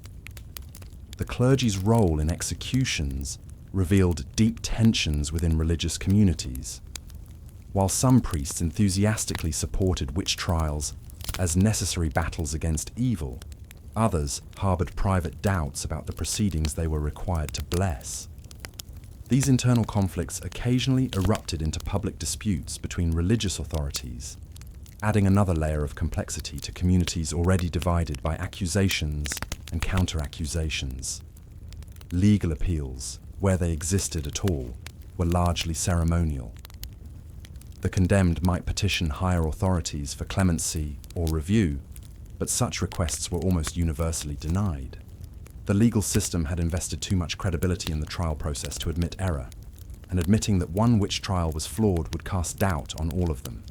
The clergy's role in executions revealed deep tensions within religious communities. While some priests enthusiastically supported witch trials as necessary battles against evil, others harbored private doubts about the proceedings they were required to bless. These internal conflicts occasionally erupted into public disputes between religious authorities, adding another layer of complexity to communities already divided by accusations and counter-accusations. Legal appeals, where they existed at all, were largely ceremonial. The condemned might petition higher authorities for clemency or review, but such requests were almost universally denied. The legal system had invested too much credibility in the trial process to admit error, and admitting that one witch trial was flawed would cast doubt on all of them.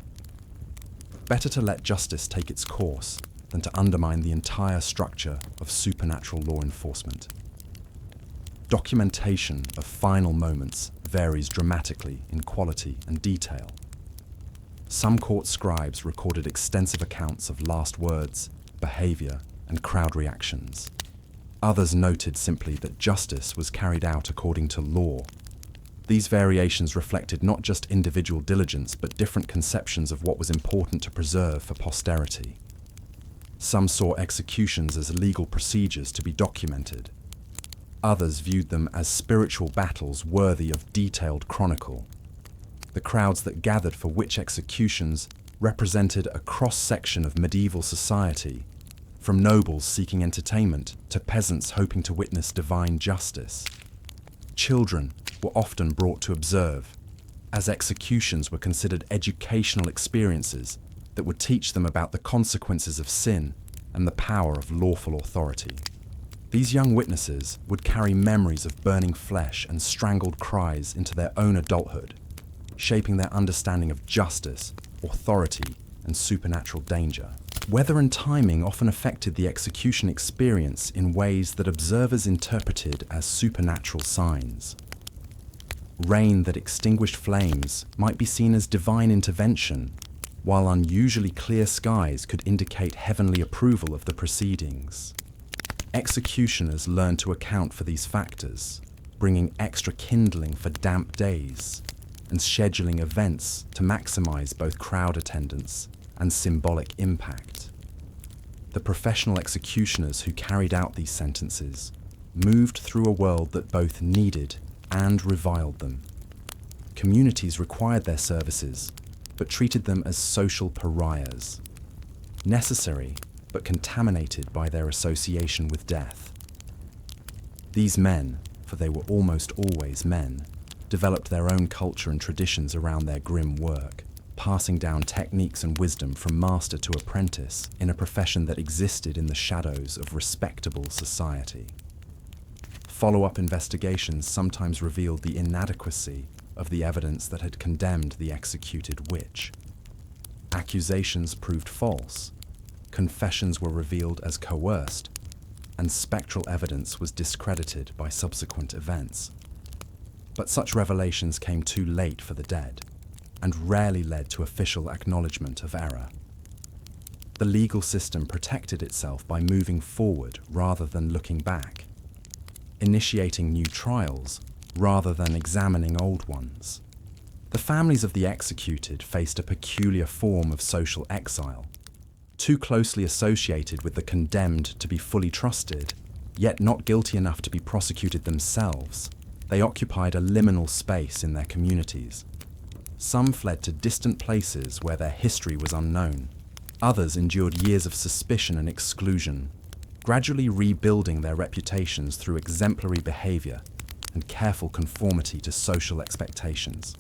Better to let justice take its course than to undermine the entire structure of supernatural law enforcement. Documentation of final moments varies dramatically in quality and detail. Some court scribes recorded extensive accounts of last words, behavior, and crowd reactions. Others noted simply that justice was carried out according to law. These variations reflected not just individual diligence, but different conceptions of what was important to preserve for posterity. Some saw executions as legal procedures to be documented. Others viewed them as spiritual battles worthy of detailed chronicle. The crowds that gathered for witch executions represented a cross-section of medieval society, from nobles seeking entertainment to peasants hoping to witness divine justice. Children were often brought to observe, as executions were considered educational experiences that would teach them about the consequences of sin and the power of lawful authority. These young witnesses would carry memories of burning flesh and strangled cries into their own adulthood, shaping their understanding of justice, authority, and supernatural danger. Weather and timing often affected the execution experience in ways that observers interpreted as supernatural signs. Rain that extinguished flames might be seen as divine intervention, while unusually clear skies could indicate heavenly approval of the proceedings. Executioners learned to account for these factors, bringing extra kindling for damp days, and scheduling events to maximize both crowd attendance and symbolic impact. The professional executioners who carried out these sentences moved through a world that both needed and reviled them. Communities required their services, but treated them as social pariahs, necessary but contaminated by their association with death. These men, for they were almost always men, developed their own culture and traditions around their grim work, passing down techniques and wisdom from master to apprentice in a profession that existed in the shadows of respectable society. Follow-up investigations sometimes revealed the inadequacy of the evidence that had condemned the executed witch. Accusations proved false, confessions were revealed as coerced, and spectral evidence was discredited by subsequent events. But such revelations came too late for the dead, and rarely led to official acknowledgement of error. The legal system protected itself by moving forward rather than looking back, initiating new trials rather than examining old ones. The families of the executed faced a peculiar form of social exile, too closely associated with the condemned to be fully trusted, yet not guilty enough to be prosecuted themselves. They occupied a liminal space in their communities. Some fled to distant places where their history was unknown. Others endured years of suspicion and exclusion, gradually rebuilding their reputations through exemplary behavior and careful conformity to social expectations.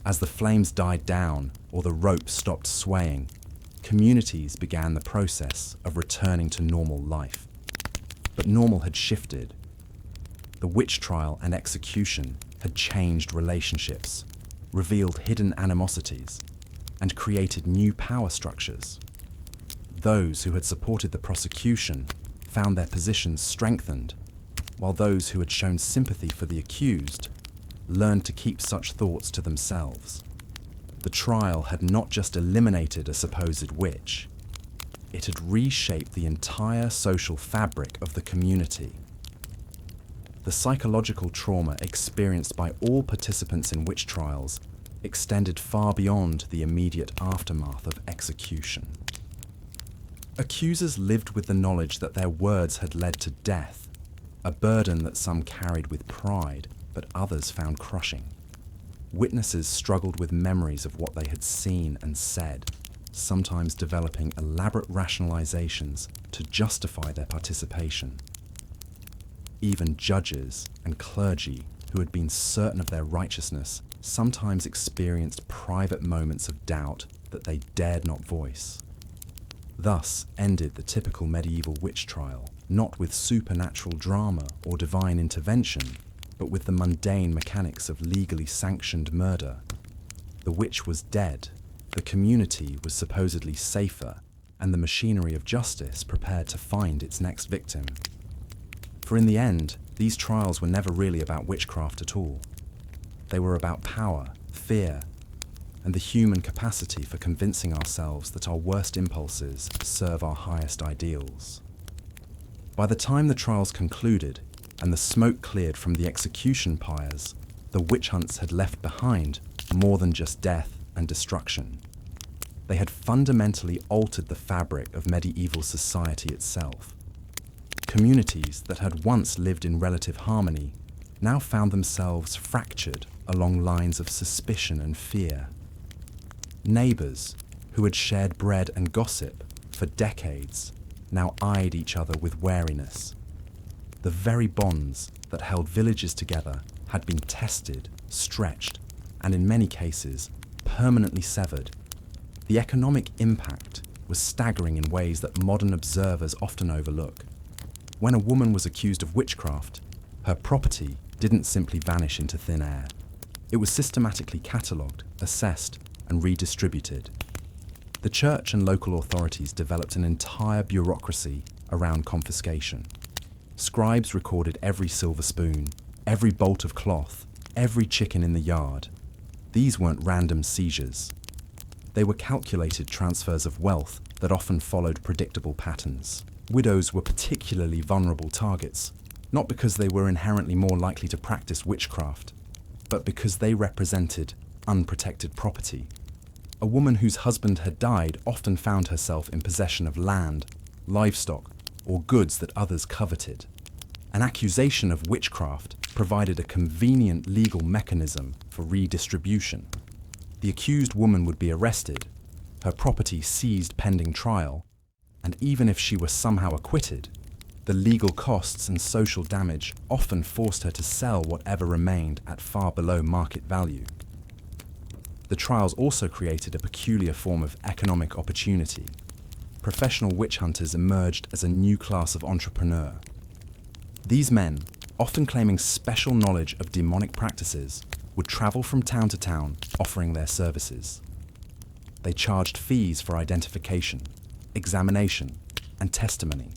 As the flames died down or the rope stopped swaying, communities began the process of returning to normal life. But normal had shifted. The witch trial and execution had changed relationships, revealed hidden animosities, and created new power structures. Those who had supported the prosecution found their positions strengthened, while those who had shown sympathy for the accused learned to keep such thoughts to themselves. The trial had not just eliminated a supposed witch, it had reshaped the entire social fabric of the community. The psychological trauma experienced by all participants in witch trials extended far beyond the immediate aftermath of execution. Accusers lived with the knowledge that their words had led to death, a burden that some carried with pride, but others found crushing. Witnesses struggled with memories of what they had seen and said, sometimes developing elaborate rationalizations to justify their participation. Even judges and clergy who had been certain of their righteousness sometimes experienced private moments of doubt that they dared not voice. Thus ended the typical medieval witch trial, not with supernatural drama or divine intervention, but with the mundane mechanics of legally sanctioned murder. The witch was dead, the community was supposedly safer, and the machinery of justice prepared to find its next victim. For in the end, these trials were never really about witchcraft at all. They were about power, fear, and the human capacity for convincing ourselves that our worst impulses serve our highest ideals. By the time the trials concluded and the smoke cleared from the execution pyres, the witch hunts had left behind more than just death and destruction. They had fundamentally altered the fabric of medieval society itself. Communities that had once lived in relative harmony now found themselves fractured along lines of suspicion and fear. Neighbours who had shared bread and gossip for decades now eyed each other with wariness. The very bonds that held villages together had been tested, stretched, and in many cases, permanently severed. The economic impact was staggering in ways that modern observers often overlook. When a woman was accused of witchcraft, her property didn't simply vanish into thin air. It was systematically catalogued, assessed, and redistributed. The church and local authorities developed an entire bureaucracy around confiscation. Scribes recorded every silver spoon, every bolt of cloth, every chicken in the yard. These weren't random seizures. They were calculated transfers of wealth that often followed predictable patterns. Widows were particularly vulnerable targets, not because they were inherently more likely to practice witchcraft, but because they represented unprotected property. A woman whose husband had died often found herself in possession of land, livestock, or goods that others coveted. An accusation of witchcraft provided a convenient legal mechanism for redistribution. The accused woman would be arrested, her property seized pending trial, and even if she were somehow acquitted, the legal costs and social damage often forced her to sell whatever remained at far below market value. The trials also created a peculiar form of economic opportunity. Professional witch hunters emerged as a new class of entrepreneur. These men, often claiming special knowledge of demonic practices, would travel from town to town offering their services. They charged fees for identification, examination, and testimony.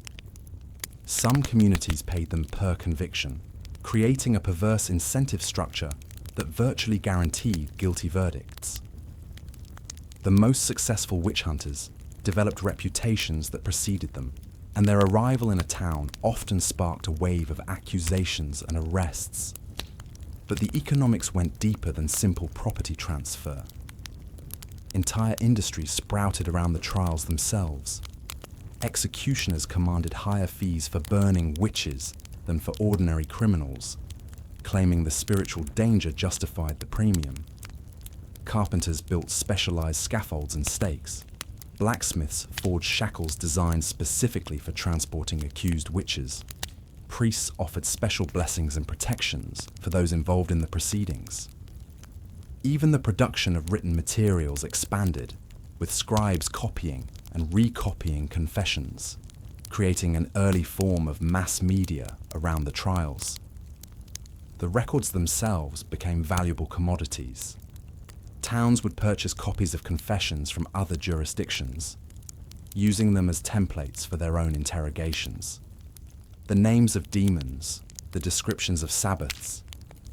Some communities paid them per conviction, creating a perverse incentive structure that virtually guaranteed guilty verdicts. The most successful witch hunters developed reputations that preceded them, and their arrival in a town often sparked a wave of accusations and arrests. But the economics went deeper than simple property transfer. Entire industries sprouted around the trials themselves. Executioners commanded higher fees for burning witches than for ordinary criminals, claiming the spiritual danger justified the premium. Carpenters built specialized scaffolds and stakes. Blacksmiths forged shackles designed specifically for transporting accused witches. Priests offered special blessings and protections for those involved in the proceedings. Even the production of written materials expanded, with scribes copying and recopying confessions, creating an early form of mass media around the trials. The records themselves became valuable commodities. Towns would purchase copies of confessions from other jurisdictions, using them as templates for their own interrogations. The names of demons, the descriptions of Sabbaths,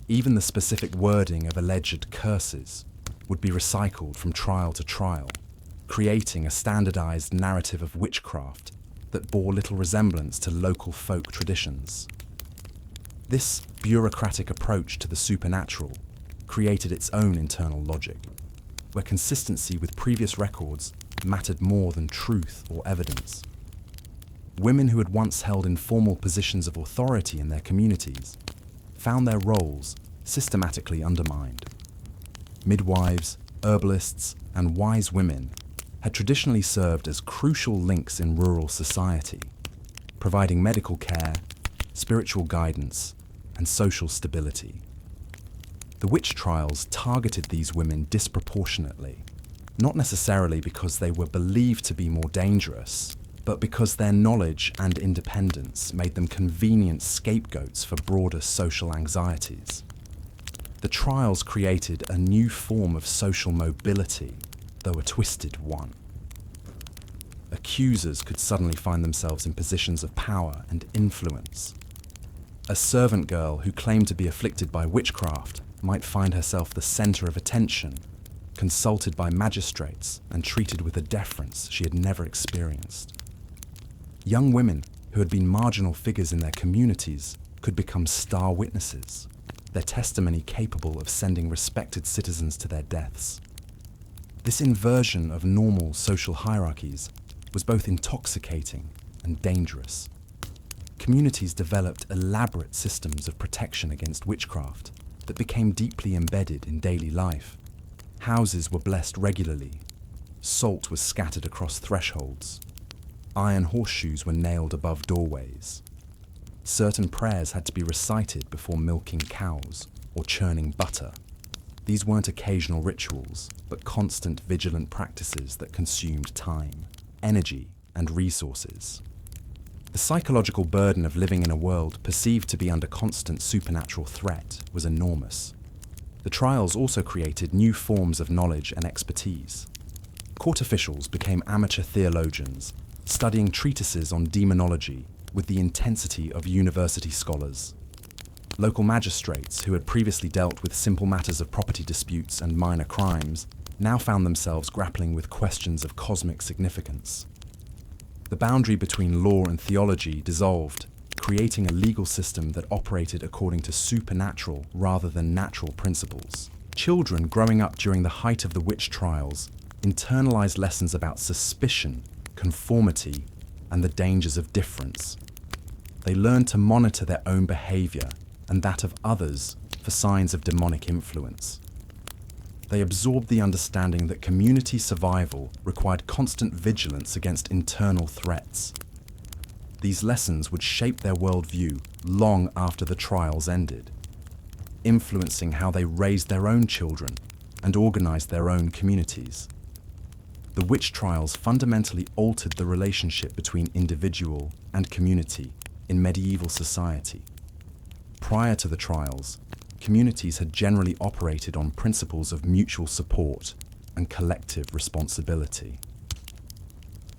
even the specific wording of alleged curses would be recycled from trial to trial, creating a standardized narrative of witchcraft that bore little resemblance to local folk traditions. This bureaucratic approach to the supernatural created its own internal logic, where consistency with previous records mattered more than truth or evidence. Women who had once held informal positions of authority in their communities found their roles systematically undermined. Midwives, herbalists, and wise women had traditionally served as crucial links in rural society, providing medical care, spiritual guidance, and social stability. The witch trials targeted these women disproportionately, not necessarily because they were believed to be more dangerous, but because their knowledge and independence made them convenient scapegoats for broader social anxieties. The trials created a new form of social mobility, though a twisted one. Accusers could suddenly find themselves in positions of power and influence. A servant girl who claimed to be afflicted by witchcraft might find herself the center of attention, consulted by magistrates and treated with a deference she had never experienced. Young women who had been marginal figures in their communities could become star witnesses, their testimony capable of sending respected citizens to their deaths. This inversion of normal social hierarchies was both intoxicating and dangerous. Communities developed elaborate systems of protection against witchcraft that became deeply embedded in daily life. Houses were blessed regularly. Salt was scattered across thresholds. Iron horseshoes were nailed above doorways. Certain prayers had to be recited before milking cows or churning butter. These weren't occasional rituals, but constant vigilant practices that consumed time, energy, and resources. The psychological burden of living in a world perceived to be under constant supernatural threat was enormous. The trials also created new forms of knowledge and expertise. Court officials became amateur theologians, studying treatises on demonology with the intensity of university scholars. Local magistrates, who had previously dealt with simple matters of property disputes and minor crimes, now found themselves grappling with questions of cosmic significance. The boundary between law and theology dissolved, creating a legal system that operated according to supernatural rather than natural principles. Children growing up during the height of the witch trials internalized lessons about suspicion, conformity, and the dangers of difference. They learned to monitor their own behavior and that of others for signs of demonic influence. They absorbed the understanding that community survival required constant vigilance against internal threats. These lessons would shape their worldview long after the trials ended, influencing how they raised their own children and organized their own communities. The witch trials fundamentally altered the relationship between individual and community in medieval society. Prior to the trials, communities had generally operated on principles of mutual support and collective responsibility.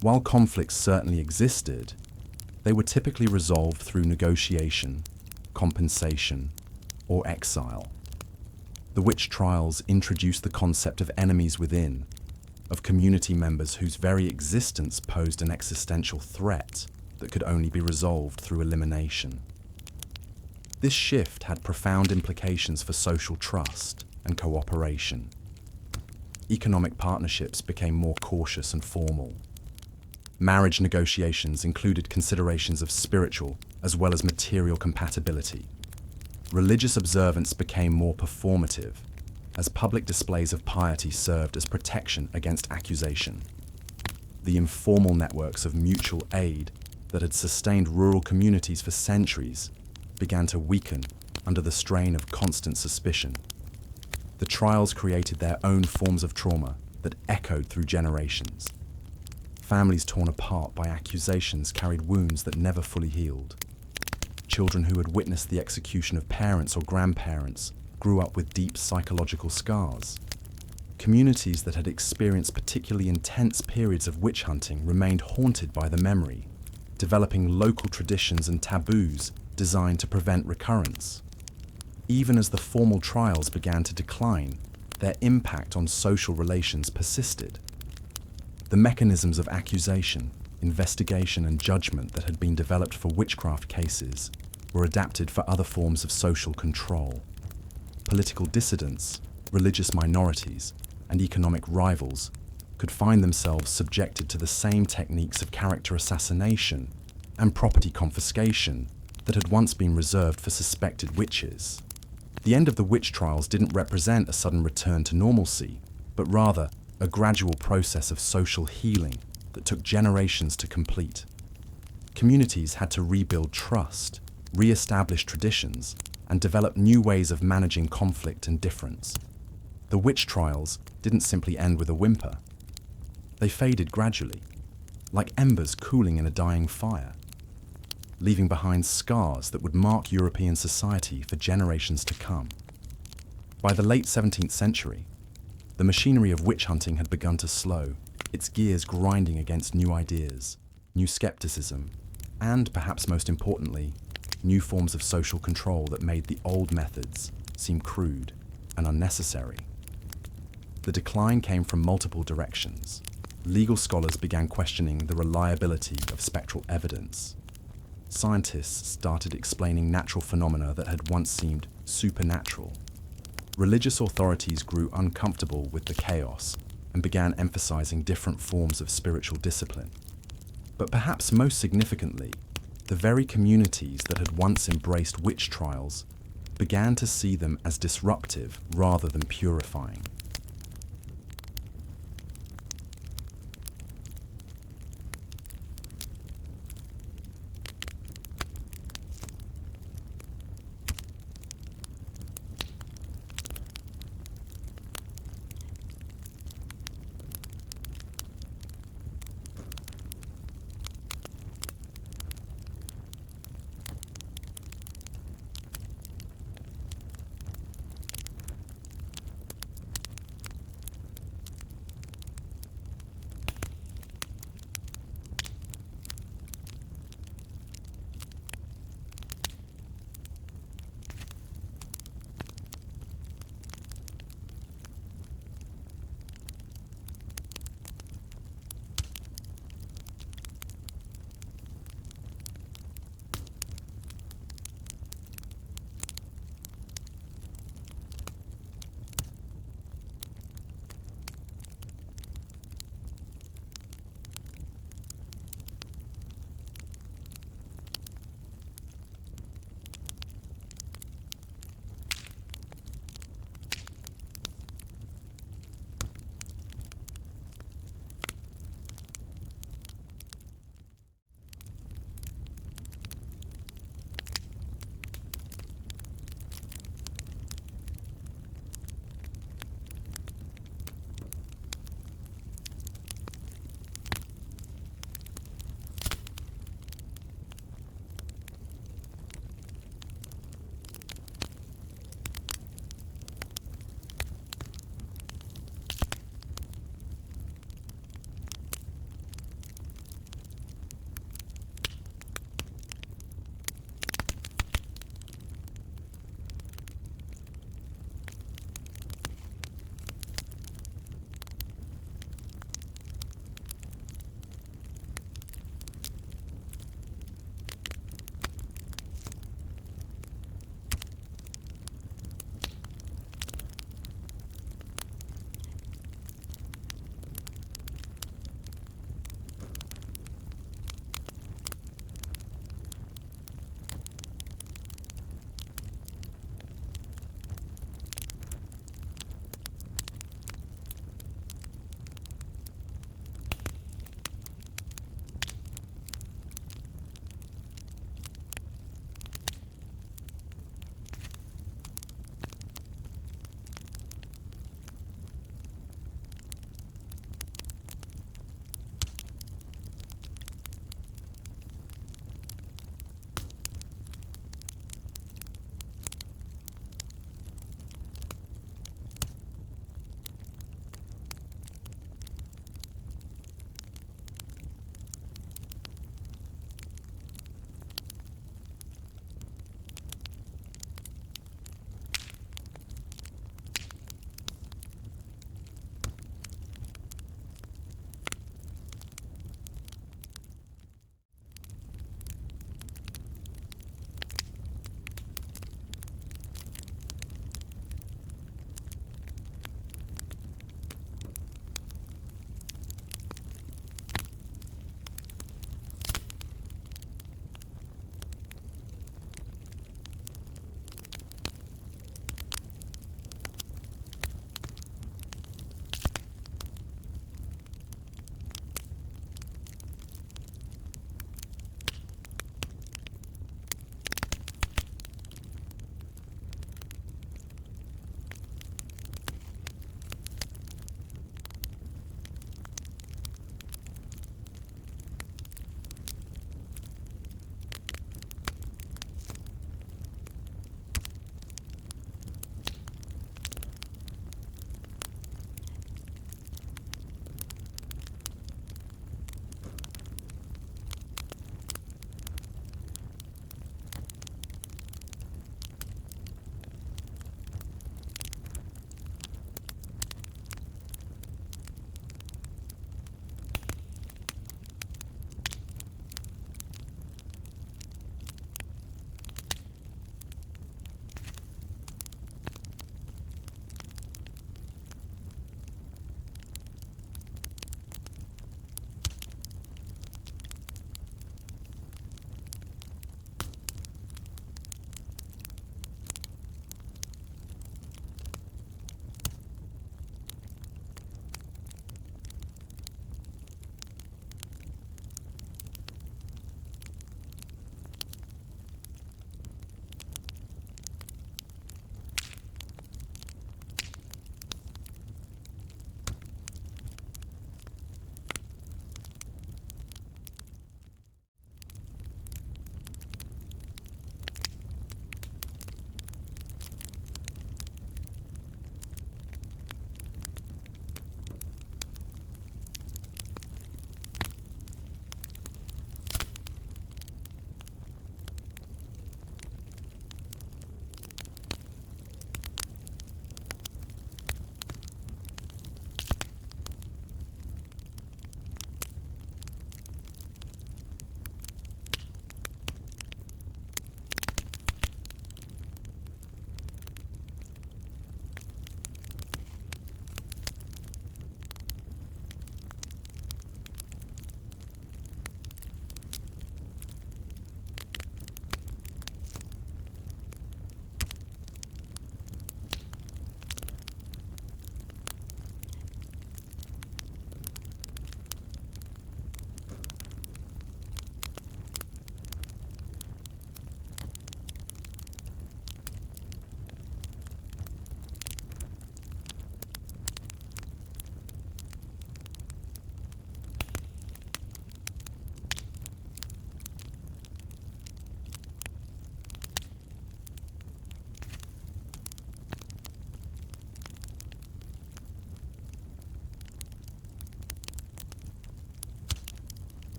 While conflicts certainly existed, they were typically resolved through negotiation, compensation, or exile. The witch trials introduced the concept of enemies within, of community members whose very existence posed an existential threat that could only be resolved through elimination. This shift had profound implications for social trust and cooperation. Economic partnerships became more cautious and formal. Marriage negotiations included considerations of spiritual as well as material compatibility. Religious observance became more performative, as public displays of piety served as protection against accusation. The informal networks of mutual aid that had sustained rural communities for centuries began to weaken under the strain of constant suspicion. The trials created their own forms of trauma that echoed through generations. Families torn apart by accusations carried wounds that never fully healed. Children who had witnessed the execution of parents or grandparents grew up with deep psychological scars. Communities that had experienced particularly intense periods of witch hunting remained haunted by the memory, developing local traditions and taboos designed to prevent recurrence. Even as the formal trials began to decline, their impact on social relations persisted. The mechanisms of accusation, investigation, and judgment that had been developed for witchcraft cases were adapted for other forms of social control. Political dissidents, religious minorities, and economic rivals could find themselves subjected to the same techniques of character assassination and property confiscation that had once been reserved for suspected witches. The end of the witch trials didn't represent a sudden return to normalcy, but rather a gradual process of social healing that took generations to complete. Communities had to rebuild trust, re-establish traditions, and develop new ways of managing conflict and difference. The witch trials didn't simply end with a whimper. They faded gradually, like embers cooling in a dying fire, leaving behind scars that would mark European society for generations to come. By the late 17th century, the machinery of witch hunting had begun to slow, its gears grinding against new ideas, new skepticism, and, perhaps most importantly, new forms of social control that made the old methods seem crude and unnecessary. The decline came from multiple directions. Legal scholars began questioning the reliability of spectral evidence. Scientists started explaining natural phenomena that had once seemed supernatural. Religious authorities grew uncomfortable with the chaos and began emphasizing different forms of spiritual discipline. But perhaps most significantly, the very communities that had once embraced witch trials began to see them as disruptive rather than purifying.